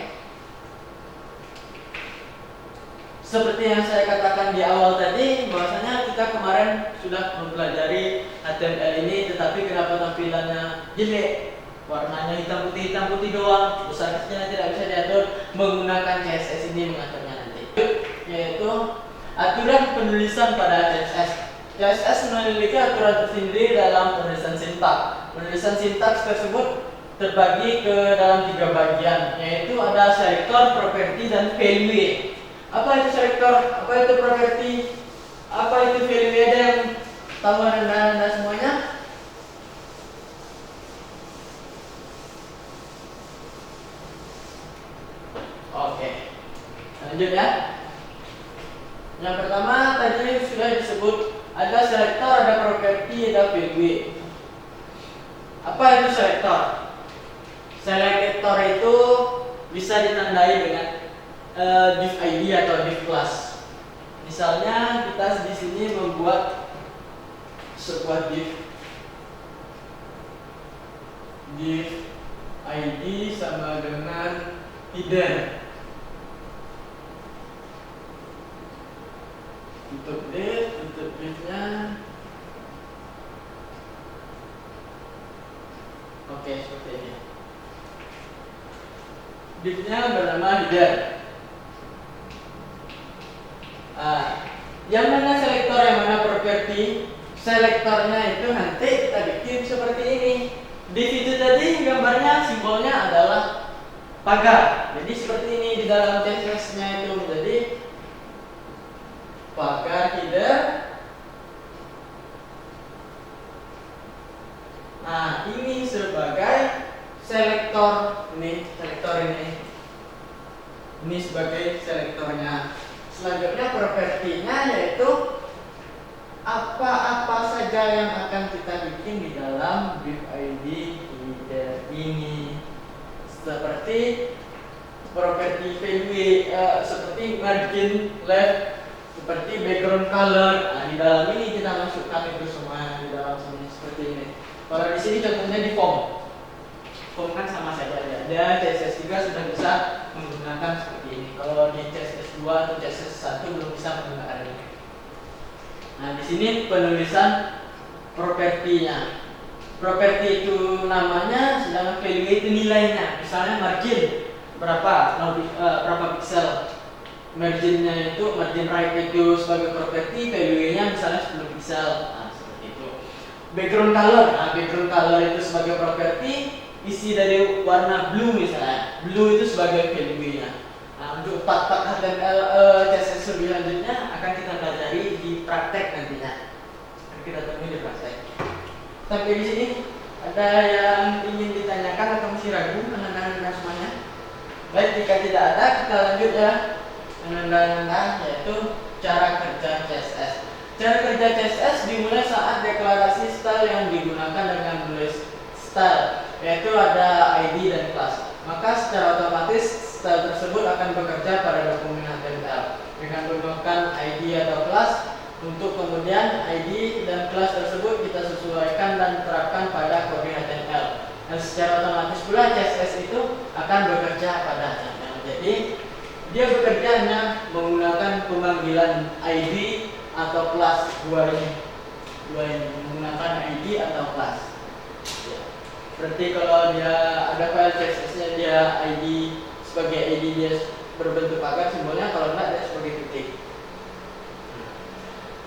Seperti yang saya katakan di awal tadi, bahwasanya kita kemarin sudah mempelajari HTML ini, tetapi kenapa tampilannya jelek? Warnanya hitam putih doang, besar kecilnya tidak bisa diatur. Menggunakan CSS ini mengaturnya nanti, yaitu aturan penulisan pada CSS. CSS memiliki aturan tersendiri dalam penulisan sintaks. Penulisan sintaks tersebut terbagi ke dalam 3 bagian, yaitu ada selector, property, dan value. Apa itu selector? Apa itu property? Apa itu value? Ada yang tahu anda semuanya? Oke, lanjut ya. Yang pertama tadi sudah disebut, ada selector, ada property, ada value. Apa itu selector? Selector itu bisa ditandai dengan div ID atau div class. Misalnya kita di sini membuat sebuah div ID sama dengan hidden. Tutup divnya. Oke, seperti ini. Divnya bernama hidden. Yang mana selektor, yang mana properti? Selektornya itu nanti kita bikin seperti ini. Div itu tadi gambarnya, simbolnya adalah pagar. Jadi seperti ini di dalam CSS-nya itu menjadi pagar header. Nah, ini sebagai selektor. Ini selektor ini. Ini sebagai selektornya. Selanjutnya propertinya yaitu apa-apa saja yang akan kita bikin di dalam div ID header ini. Seperti properti value, seperti margin left, seperti background color. Nah, di dalam ini kita masukkan itu semua di dalam sini seperti ini. Kalau di sini contohnya di form kan sama saja ya. Ada CSS 3 sudah bisa menggunakan seperti ini. Kalau di CSS 2 atau CSS 1 belum bisa menggunakan ini. Nah, di sini penulisan propertinya. Properti itu namanya, sedangkan value itu nilainya. Misalnya margin berapa pixel. Marginnya itu margin right itu sebagai properti, value-nya misalnya 10 pixel. Nah, seperti itu. Background color. Nah, background color itu sebagai properti, isi dari warna blue misalnya. Blue itu sebagai value-nya. Nah, untuk part-part HTML CSS lebih lanjutnya akan kita pelajari di praktek nantinya. Kita temui di praktek. Sampai di sini ada yang ingin ditanyakan atau masih ragu mengenai semuanya? Baik, jika tidak ada kita lanjut ya. Mengenai yaitu cara kerja CSS. Cara kerja CSS dimulai saat deklarasi style yang digunakan dengan menulis style, yaitu ada ID dan class. Maka secara otomatis style tersebut akan bekerja pada dokumen HTML dengan menggunakan ID atau class. Untuk kemudian ID dan kelas tersebut kita sesuaikan dan terapkan pada kode HTML. Dan secara otomatis pula CSS itu akan bekerja pada HTML. Jadi dia bekerja hanya menggunakan pemanggilan ID atau kelas dua ini menggunakan ID atau kelas. Seperti kalau dia ada file CSS-nya dia ID sebagai ID dia berbentuk pagar simbolnya, kalau enggak dia sebagai titik.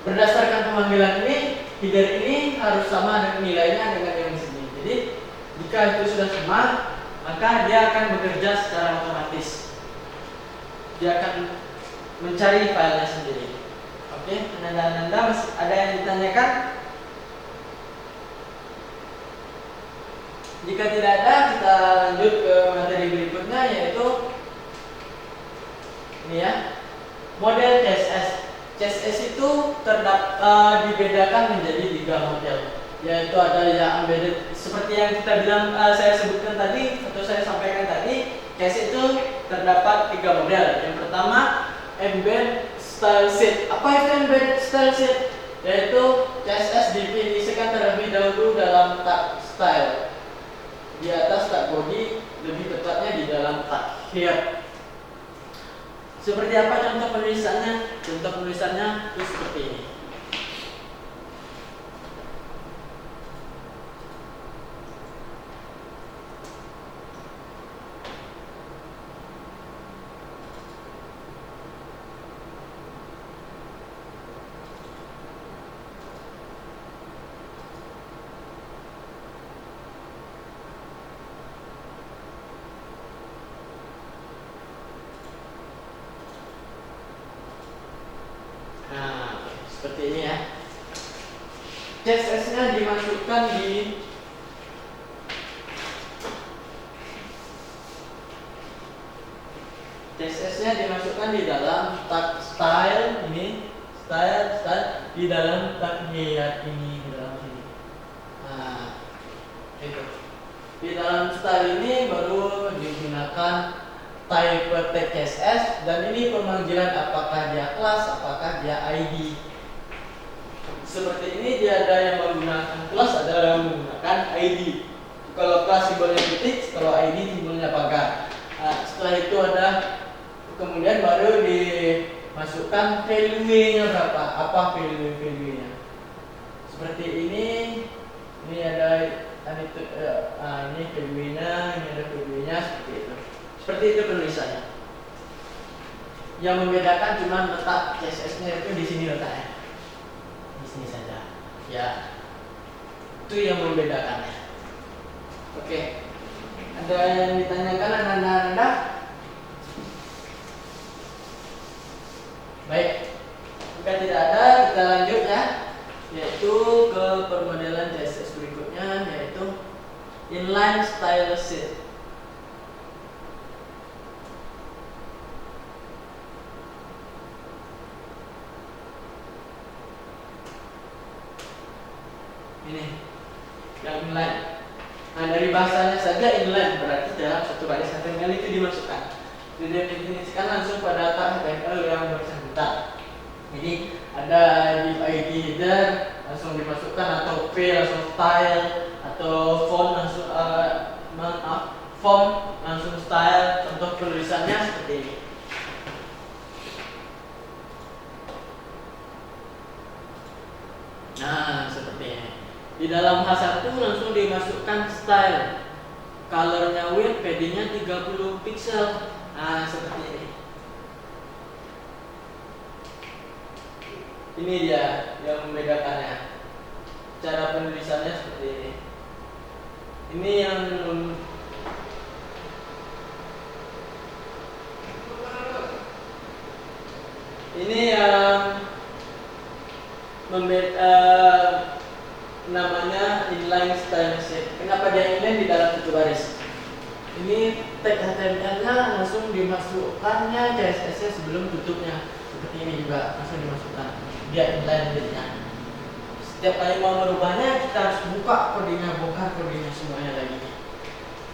Berdasarkan pemanggilan ini, header ini harus sama dengan nilainya dengan yang sini. Jadi jika itu sudah sama, maka dia akan bekerja secara otomatis. Dia akan mencari filenya sendiri. Oke, Anda masih ada yang ditanyakan? Jika tidak ada, kita lanjut ke materi berikutnya, yaitu ini ya, model CSS. CSS itu dibedakan menjadi 3 model, yaitu ada yang embedded seperti yang kita bilang, saya sebutkan tadi atau saya sampaikan tadi. CSS itu terdapat 3 model. Yang pertama, embed style sheet. Apa itu embed style sheet? Yaitu CSS definisikan terlebih dahulu dalam tag style, di atas tag body, lebih tepatnya di dalam tag here. Seperti apa contoh penulisannya? Contoh penulisannya itu seperti ini. Seperti ini ya. CSS-nya dimasukkan di dalam tag style ini, style di dalam tag here ini, di dalam sini. Nah, itu. Di dalam style ini baru digunakan type tag CSS, dan ini pemanggilan apakah dia kelas, apakah dia ID. seperti ini dia ada yang menggunakan kelas, ada yang menggunakan ID. Kalau kelas simbolnya titik, kalau ID simbolnya pagar. Nah, setelah itu ada kemudian baru dimasukkan value-nya berapa, apa value-nya. Seperti ini ada ini value-nya, ini ada value-nya seperti itu. Seperti itu penulisannya. Yang membedakan cuma letak CSS-nya itu di sini letaknya. Di sini saja. Ya. Itu yang membedakannya. Oke. Ada yang ditanyakan Anda? Baik. Jika tidak ada, kita lanjut ya. Yaitu ke permodelan CSS berikutnya, yaitu inline style sheet. Ini yang inline. Nah, dari bahasanya saja inline berarti dalam satu baris HTML itu dimasukkan. Didefinisikan langsung pada data HTML yang bersangkutan. Jadi ada div ID header langsung dimasukkan, atau p langsung style, atau font langsung font langsung style. Contoh penulisannya seperti ini. Nah, seperti ini. Di dalam H1 langsung dimasukkan style. Colornya width, paddingnya 30 pixel. Nah, seperti ini. Ini dia yang membedakannya. Cara penulisannya seperti ini. Ini yang namanya inline style sheet. Kenapa dia inline di dalam satu baris? Ini tag HTML-nya langsung dimasukkannya CSS-nya sebelum tutupnya. Seperti ini juga langsung dimasukkan. Dia inline jadinya. Setiap kali mau merubahnya kita harus buka kodenya, bongkar kodenya semuanya lagi.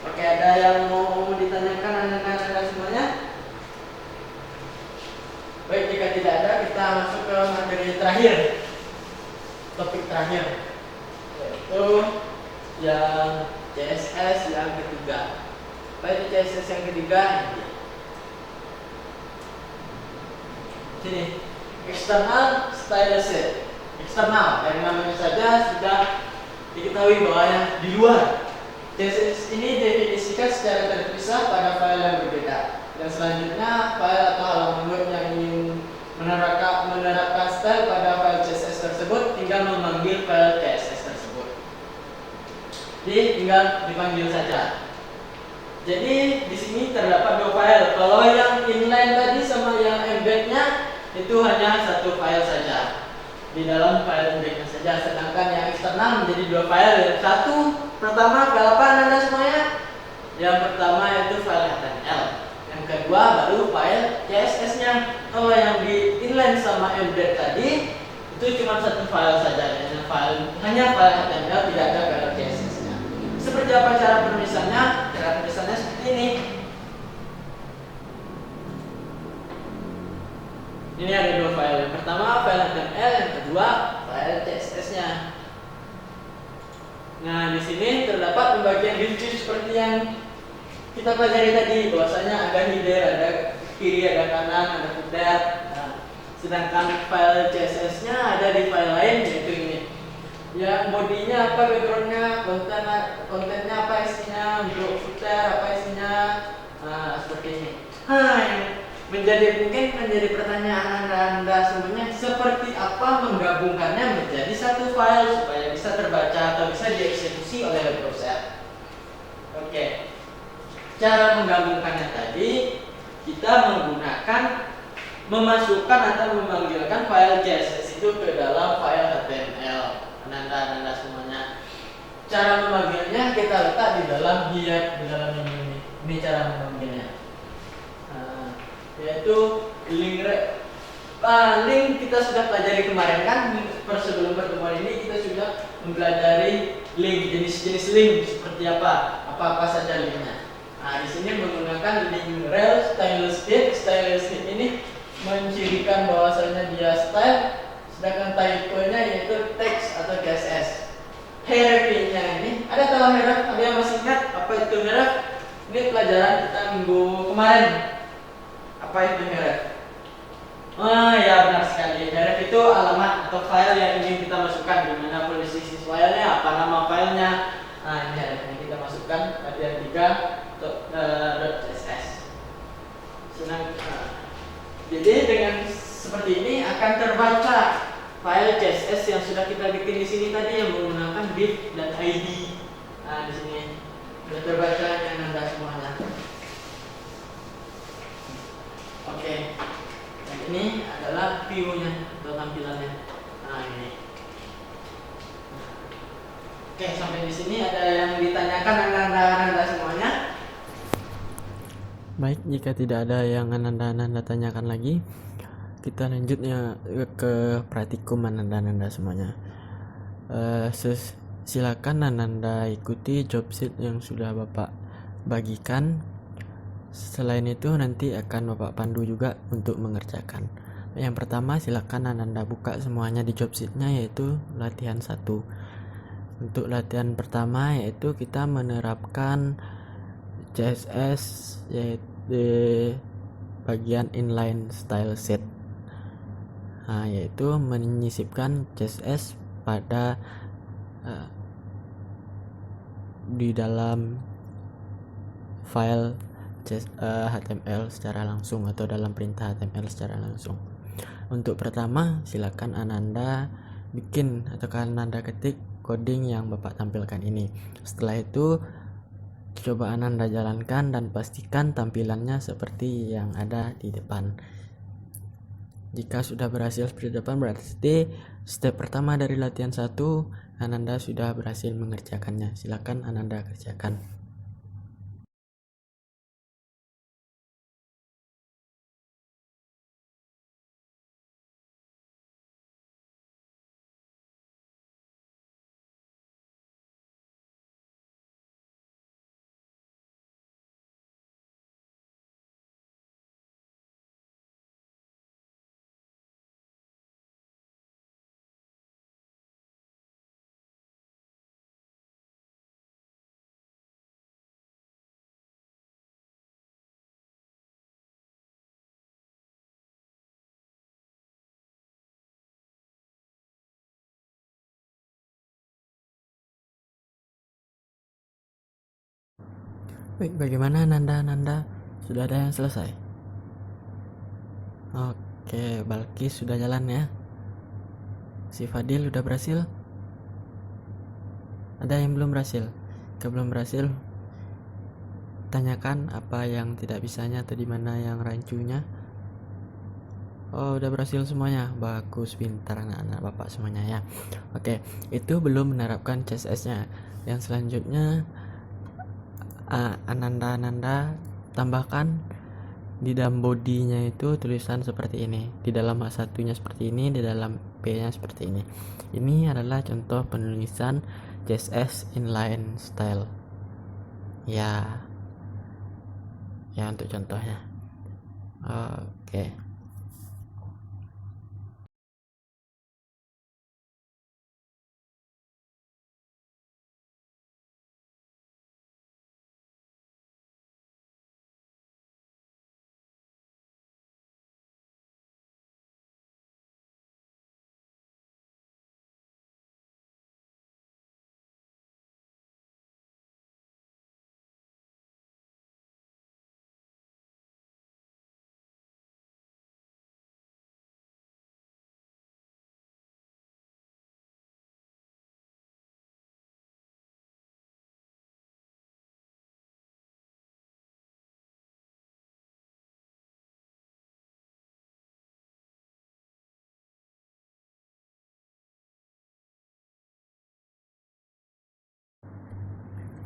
Oke, ada yang mau ditanyakan anda semuanya? Baik, jika tidak ada, kita masuk ke materi terakhir. Topik terakhir, yaitu yang CSS yang ketiga. Baik, CSS yang ketiga ini. Sini, external style sheet. Eksternal, dari namanya saja sudah diketahui bahwa yang di luar. CSS ini definisikan secara terpisah pada file yang berbeda. Dan selanjutnya, file atau halaman web yang ingin menerapkan style pada file CSS tersebut tinggal memanggil file CSS tersebut. Jadi tinggal dipanggil saja. Jadi di sini terdapat dua file. Kalau yang inline tadi sama yang embed-nya itu hanya satu file saja. Di dalam file embed-nya saja. Sedangkan yang eksternal menjadi dua file. Yang satu pertama file apa anda semuanya? Yang pertama itu file HTML. Yang kedua baru file CSS-nya. Kalau yang di inline sama embed tadi itu cuma satu file saja. Hanya file HTML, tidak ada file CSS-nya. Seperti apa cara penulisannya? Cara penulisannya seperti ini. Ini ada dua file. Yang pertama file HTML, yang kedua file CSS-nya. Nah, di sini terdapat pembagian div seperti yang kita pelajari tadi, bahwasanya ada header, ada kiri, ada kanan, ada footer. Nah, sedangkan file CSS-nya ada di file lain, yaitu ini. Yang bodinya apa, backgroundnya, kontennya apa isinya, untuk footer apa isinya. Nah, seperti ini. Mungkin menjadi pertanyaan anda semuanya, seperti apa menggabungkannya menjadi satu file supaya bisa terbaca atau bisa dieksekusi oleh web browser. Oke. Cara menggabungkannya tadi kita memasukkan atau memanggilkan file CSS itu ke dalam file HTML. Anda semuanya. Cara memanggilnya kita letak di dalam head, di dalam ini. Ini cara memanggilnya. Yaitu link kita sudah pelajari kemarin kan, sebelum pertemuan ini kita sudah mempelajari link, jenis-jenis link seperti apa saja linknya. Nah, di sini menggunakan link rel style sheet. Style sheet ini mencirikan bahwasanya dia style, Sedangkan typo-nya yaitu teks atau CSS. Hierarchy-nya ini, ada tahu hierarchy? Ada yang masih ingat apa itu hierarchy? Ini pelajaran kita minggu kemarin. Apa itu hierarchy? Oh ya, benar sekali. Hierarchy itu alamat atau file yang ingin kita masukkan, di mana posisi filenya, apa nama filenya. Nah, ini hierarchy kita masukkan latihan 3 .css. Senang. Jadi dengan seperti ini akan terbaca file CSS yang sudah kita bikin di sini tadi yang menggunakan div dan id. Nah, di sini sudah terbaca yang Anda semuanya. Oke. Dan ini adalah view-nya atau tampilannya. Nah, ini. Oke, sampai di sini ada yang ditanyakan Anda semuanya? Baik, jika tidak ada yang Ananda tanyakan lagi, kita lanjutnya ke praktikum Ananda semuanya. Silakan Ananda ikuti job sheet yang sudah Bapak bagikan. Selain itu nanti akan Bapak pandu juga untuk mengerjakan. Yang pertama, silakan Ananda buka semuanya di job sheetnya, yaitu latihan 1. Untuk latihan pertama yaitu kita menerapkan CSS yaitu bagian inline style set. Nah, yaitu menyisipkan CSS pada di dalam file HTML secara langsung atau dalam perintah HTML secara langsung. Untuk pertama, silakan Ananda bikin atau Ananda ketik coding yang Bapak tampilkan ini. Setelah itu coba Ananda jalankan dan pastikan tampilannya seperti yang ada di depan. Jika sudah berhasil seperti depan, berarti step pertama dari latihan 1 Ananda sudah berhasil mengerjakannya. Silakan Ananda kerjakan. Baik, bagaimana Ananda? Sudah ada yang selesai? Oke, Balkis sudah jalan ya. Si Fadil udah berhasil? Ada yang belum berhasil? Jika belum berhasil, tanyakan apa yang tidak bisanya atau di mana yang rancunya. Oh, udah berhasil semuanya. Bagus, pintar anak-anak Bapak semuanya ya. Oke, itu belum menerapkan CSS-nya. Yang selanjutnya Ananda tambahkan di dalam bodinya itu tulisan seperti ini, di dalam A1-nya seperti ini, di dalam B-nya seperti ini. Ini adalah contoh penulisan CSS inline style. Ya untuk contohnya. Oke.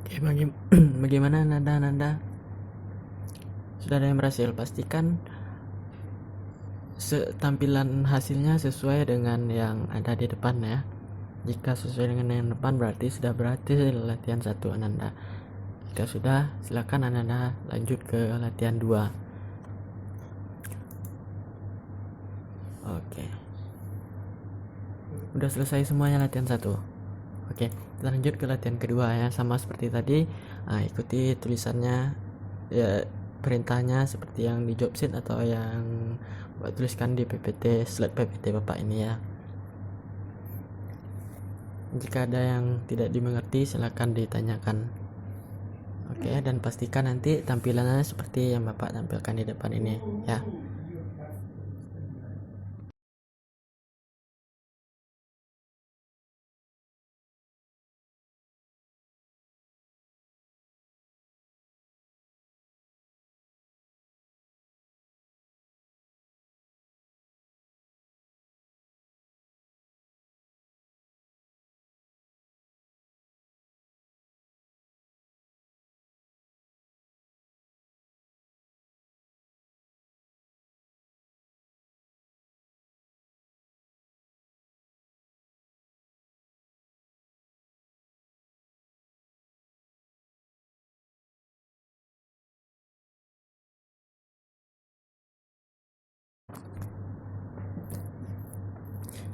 Oke, bagaimana Nanda? Sudah ada yang berhasil? Pastikan tampilan hasilnya sesuai dengan yang ada di depan ya. Jika sesuai dengan yang depan berarti sudah berhasil latihan 1 Ananda. Jika sudah, silakan Ananda lanjut ke latihan 2. Oke. udah selesai semuanya latihan 1. Oke, kita lanjut ke latihan kedua ya, sama seperti tadi. Ikuti tulisannya ya, perintahnya seperti yang di job sheet atau yang buat tuliskan di PPT, slide PPT Bapak ini ya. Jika ada yang tidak dimengerti silakan ditanyakan. Oke, dan pastikan nanti tampilannya seperti yang Bapak tampilkan di depan ini ya.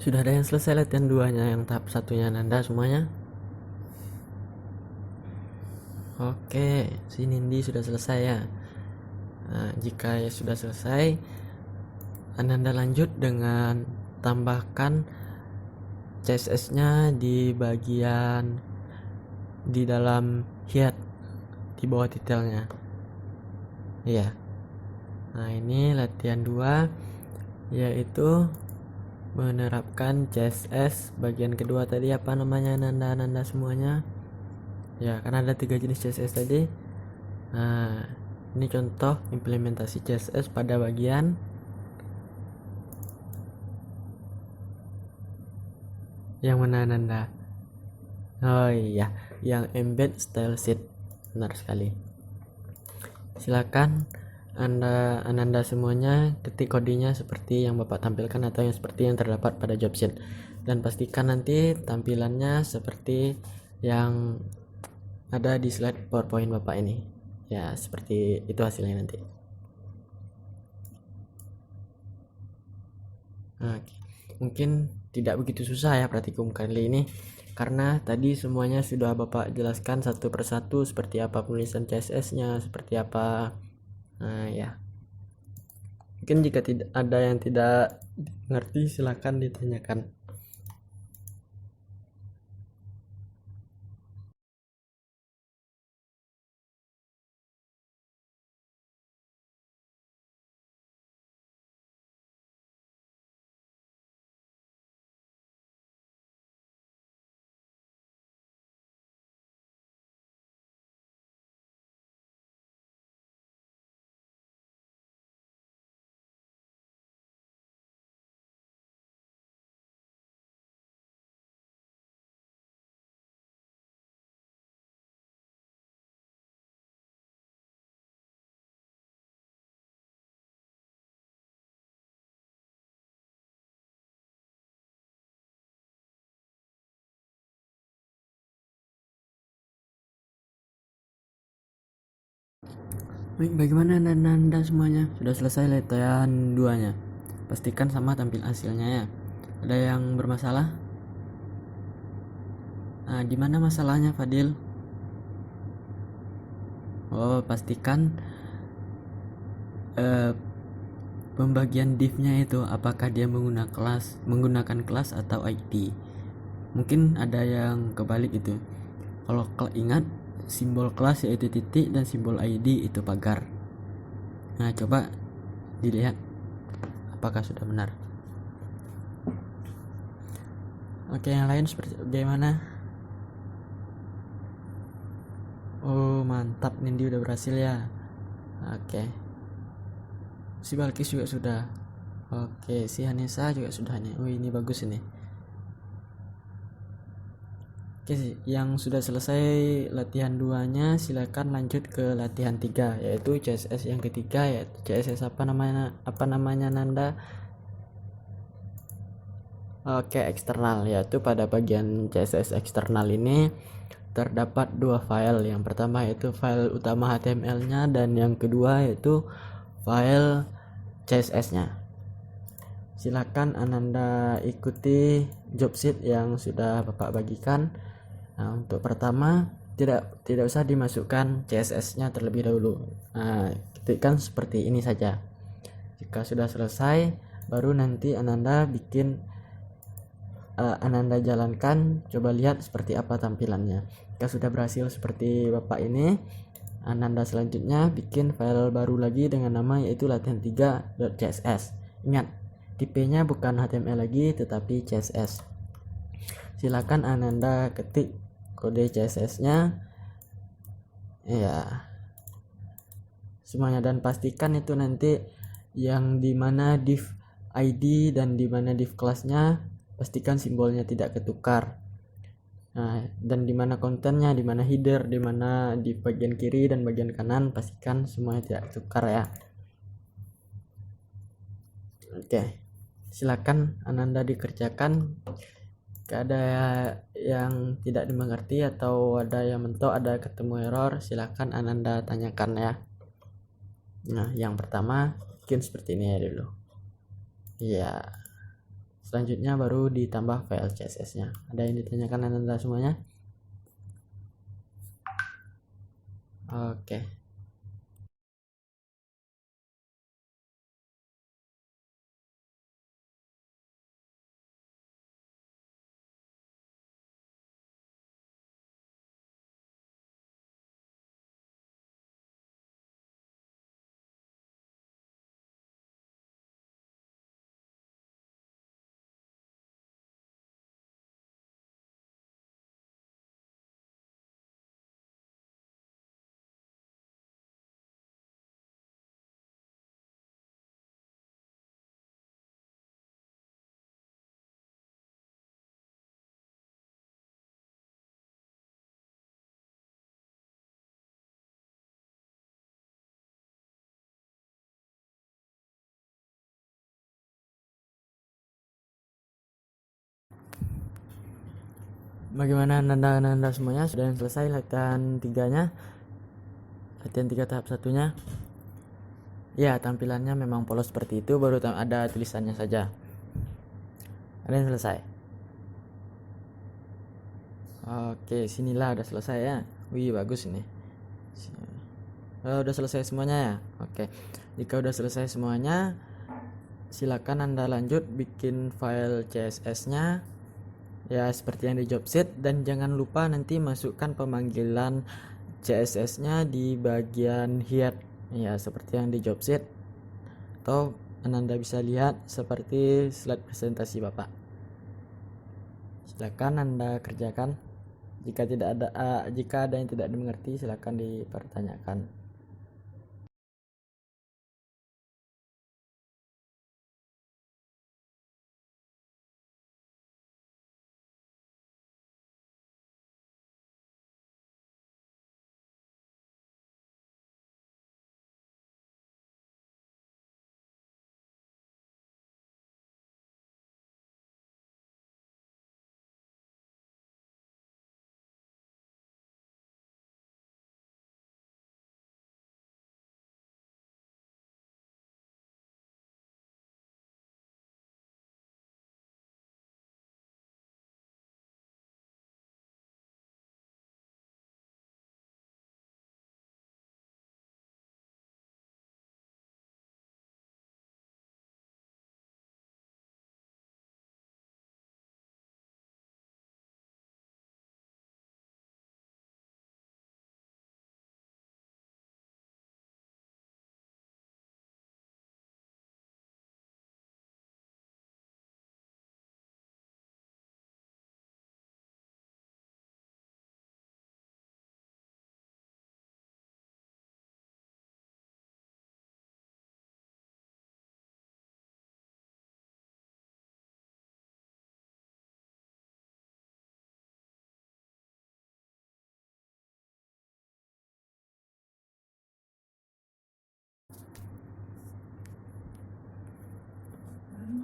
Sudah ada yang selesai latihan 2-nya, yang tahap 1-nya Nanda semuanya? Oke, si Nindi sudah selesai ya. Jika ya sudah selesai, Ananda lanjut dengan tambahkan CSS-nya di bagian di dalam head di bawah detailnya. Iya. Nah, ini latihan 2 yaitu menerapkan CSS bagian kedua tadi, apa namanya Nanda semuanya ya, karena ada 3 jenis CSS tadi. Nah, ini contoh implementasi CSS pada bagian yang mana Nanda? Oh iya, yang embed style sheet. Benar sekali. Silakan Ananda semuanya ketik kodenya seperti yang Bapak tampilkan atau yang seperti yang terdapat pada job sheet, dan pastikan nanti tampilannya seperti yang ada di slide PowerPoint Bapak ini ya, seperti itu hasilnya nanti. Oke. Mungkin tidak begitu susah ya praktikum kali ini, karena tadi semuanya sudah Bapak jelaskan satu persatu seperti apa penulisan CSS-nya, seperti apa. Nah ya, mungkin jika tidak ada yang tidak ngerti silakan ditanyakan. Baik, bagaimana Nanda semuanya? Sudah selesai latihan 2-nya? Pastikan sama tampil hasilnya ya. Ada yang bermasalah? Di mana masalahnya, Fadil? Oh, pastikan pembagian div-nya itu apakah dia menggunakan kelas atau ID. Mungkin ada yang kebalik itu. Kalau ingat, simbol kelas yaitu titik dan simbol ID itu pagar. Nah, coba dilihat apakah sudah benar. Oke, yang lain seperti bagaimana? Oh, mantap, Nindi udah berhasil ya. Oke, si Balkis juga sudah. Oke, si Hanesa juga sudah nih. Oh, ini bagus ini. Oke, yang sudah selesai latihan 2-nya silakan lanjut ke latihan 3 yaitu CSS yang ketiga, yaitu CSS apa namanya Nanda? Oke, eksternal, yaitu pada bagian CSS eksternal ini terdapat 2 file. Yang pertama yaitu file utama HTML-nya dan yang kedua yaitu file CSS-nya. silakan Ananda ikuti job sheet yang sudah Bapak bagikan. Nah, untuk pertama tidak usah dimasukkan CSS-nya terlebih dahulu. Nah, ketikkan seperti ini saja. Jika sudah selesai, baru nanti Ananda Ananda jalankan, coba lihat seperti apa tampilannya. Jika sudah berhasil seperti Bapak ini, Ananda selanjutnya bikin file baru lagi dengan nama yaitu latihan3.css. Ingat, tipenya bukan HTML lagi tetapi CSS. Silakan Ananda ketik kode CSS-nya ya semuanya, dan pastikan itu nanti yang dimana div ID dan dimana div kelasnya, pastikan simbolnya tidak ketukar. Nah, dan dimana kontennya, dimana header, dimana di bagian kiri dan bagian kanan, pastikan semuanya tidak ketukar ya. Oke, silakan Ananda dikerjakan. Jika ada yang tidak dimengerti atau ada yang mentok, ada ketemu error, silakan Ananda tanyakan ya. Nah, yang pertama bikin seperti ini ya dulu. Ya, selanjutnya baru ditambah file CSS-nya. Ada yang ditanyakan Ananda semuanya? Oke. Bagaimana Ananda semuanya? Sudah yang selesai latihan 3-nya? Latihan 3 tahap 1-nya? Ya, tampilannya memang polos seperti itu, baru ada tulisannya saja. Ada yang selesai? Oke, sinilah udah selesai ya. Wih, bagus ini. Udah selesai semuanya ya? Oke. Jika udah selesai semuanya, silakan Anda lanjut bikin file CSS-nya. Ya, seperti yang di job sheet, dan jangan lupa nanti masukkan pemanggilan CSS-nya di bagian head. Ya, seperti yang di job sheet. Atau Anda bisa lihat seperti slide presentasi Bapak. Silakan Anda kerjakan. Jika ada yang tidak dimengerti, silakan dipertanyakan.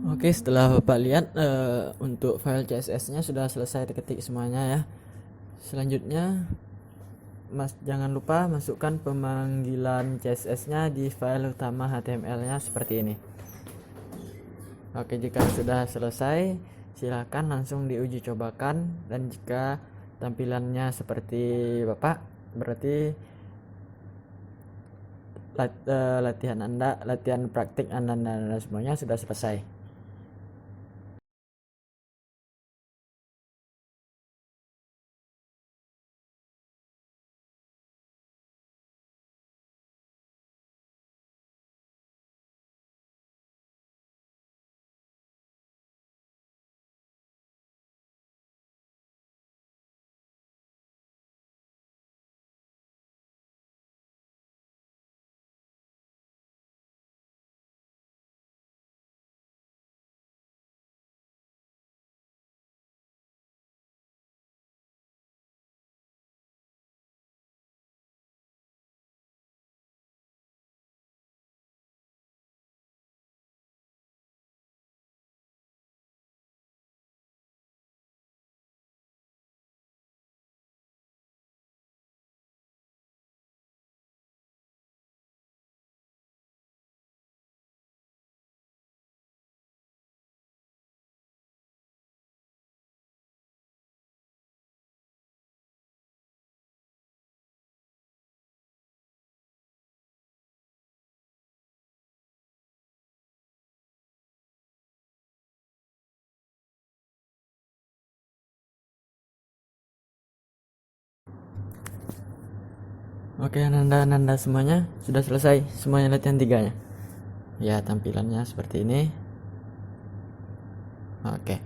Oke, setelah Bapak lihat untuk file CSS-nya sudah selesai diketik semuanya ya. Selanjutnya, jangan lupa masukkan pemanggilan CSS-nya di file utama HTML-nya seperti ini. Oke, jika sudah selesai, silakan langsung diuji cobakan, dan jika tampilannya seperti Bapak, berarti latihan praktik Anda semuanya sudah selesai. Oke, Ananda semuanya sudah selesai, semuanya latihan 3-nya. Ya, tampilannya seperti ini. Oke,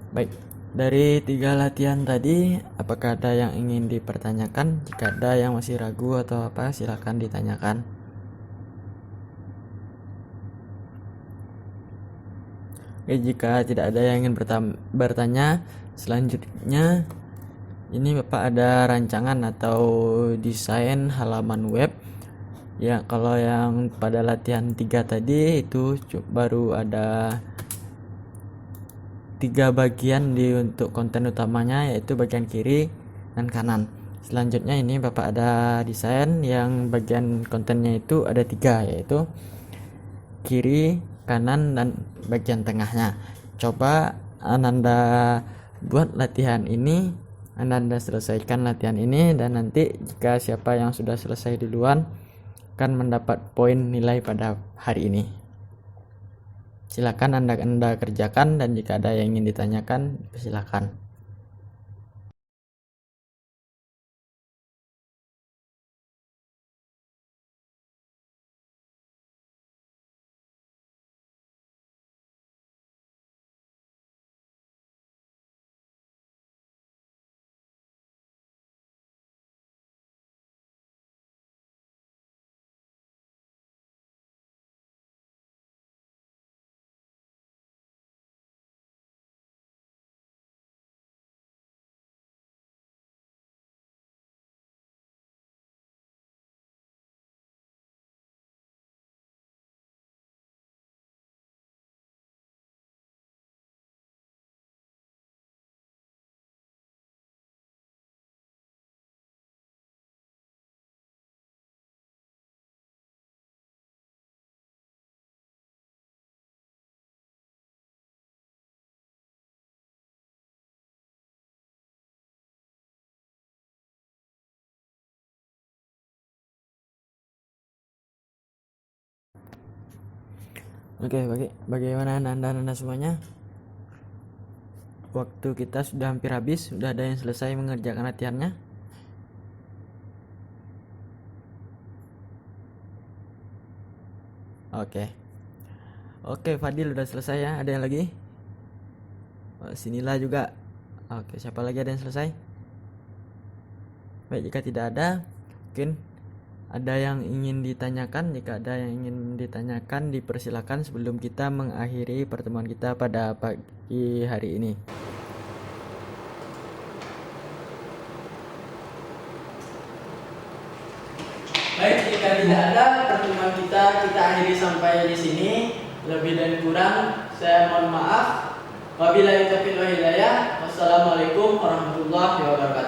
baik. Dari 3 latihan tadi, apakah ada yang ingin dipertanyakan? Jika ada yang masih ragu atau apa, silakan ditanyakan. Oke, jika tidak ada yang ingin bertanya, selanjutnya ini Bapak ada rancangan atau desain halaman web. Ya, kalau yang pada latihan 3 tadi itu baru ada 3 bagian untuk konten utamanya, yaitu bagian kiri dan kanan. Selanjutnya ini Bapak ada desain yang bagian kontennya itu ada 3, yaitu kiri, kanan, dan bagian tengahnya. Coba Ananda buat latihan ini, Ananda selesaikan latihan ini, dan nanti jika siapa yang sudah selesai duluan akan mendapat poin nilai pada hari ini. Silakan Anda kerjakan, dan jika ada yang ingin ditanyakan, silakan. Oke, bagaimana Anda semuanya? Waktu kita sudah hampir habis. Sudah ada yang selesai mengerjakan latihannya? Oke, Fadil udah selesai ya. Ada yang lagi? Sinilah juga. Oke, siapa lagi ada yang selesai? Baik, jika tidak ada, mungkin ada yang ingin ditanyakan. Jika ada yang ingin ditanyakan, dipersilakan sebelum kita mengakhiri pertemuan kita pada pagi hari ini. Baik, jika tidak ada, pertemuan kita akhiri sampai di sini. Lebih dan kurang saya mohon maaf. Wabillahi taufiq wal hidayah. Wassalamualaikum warahmatullahi wabarakatuh.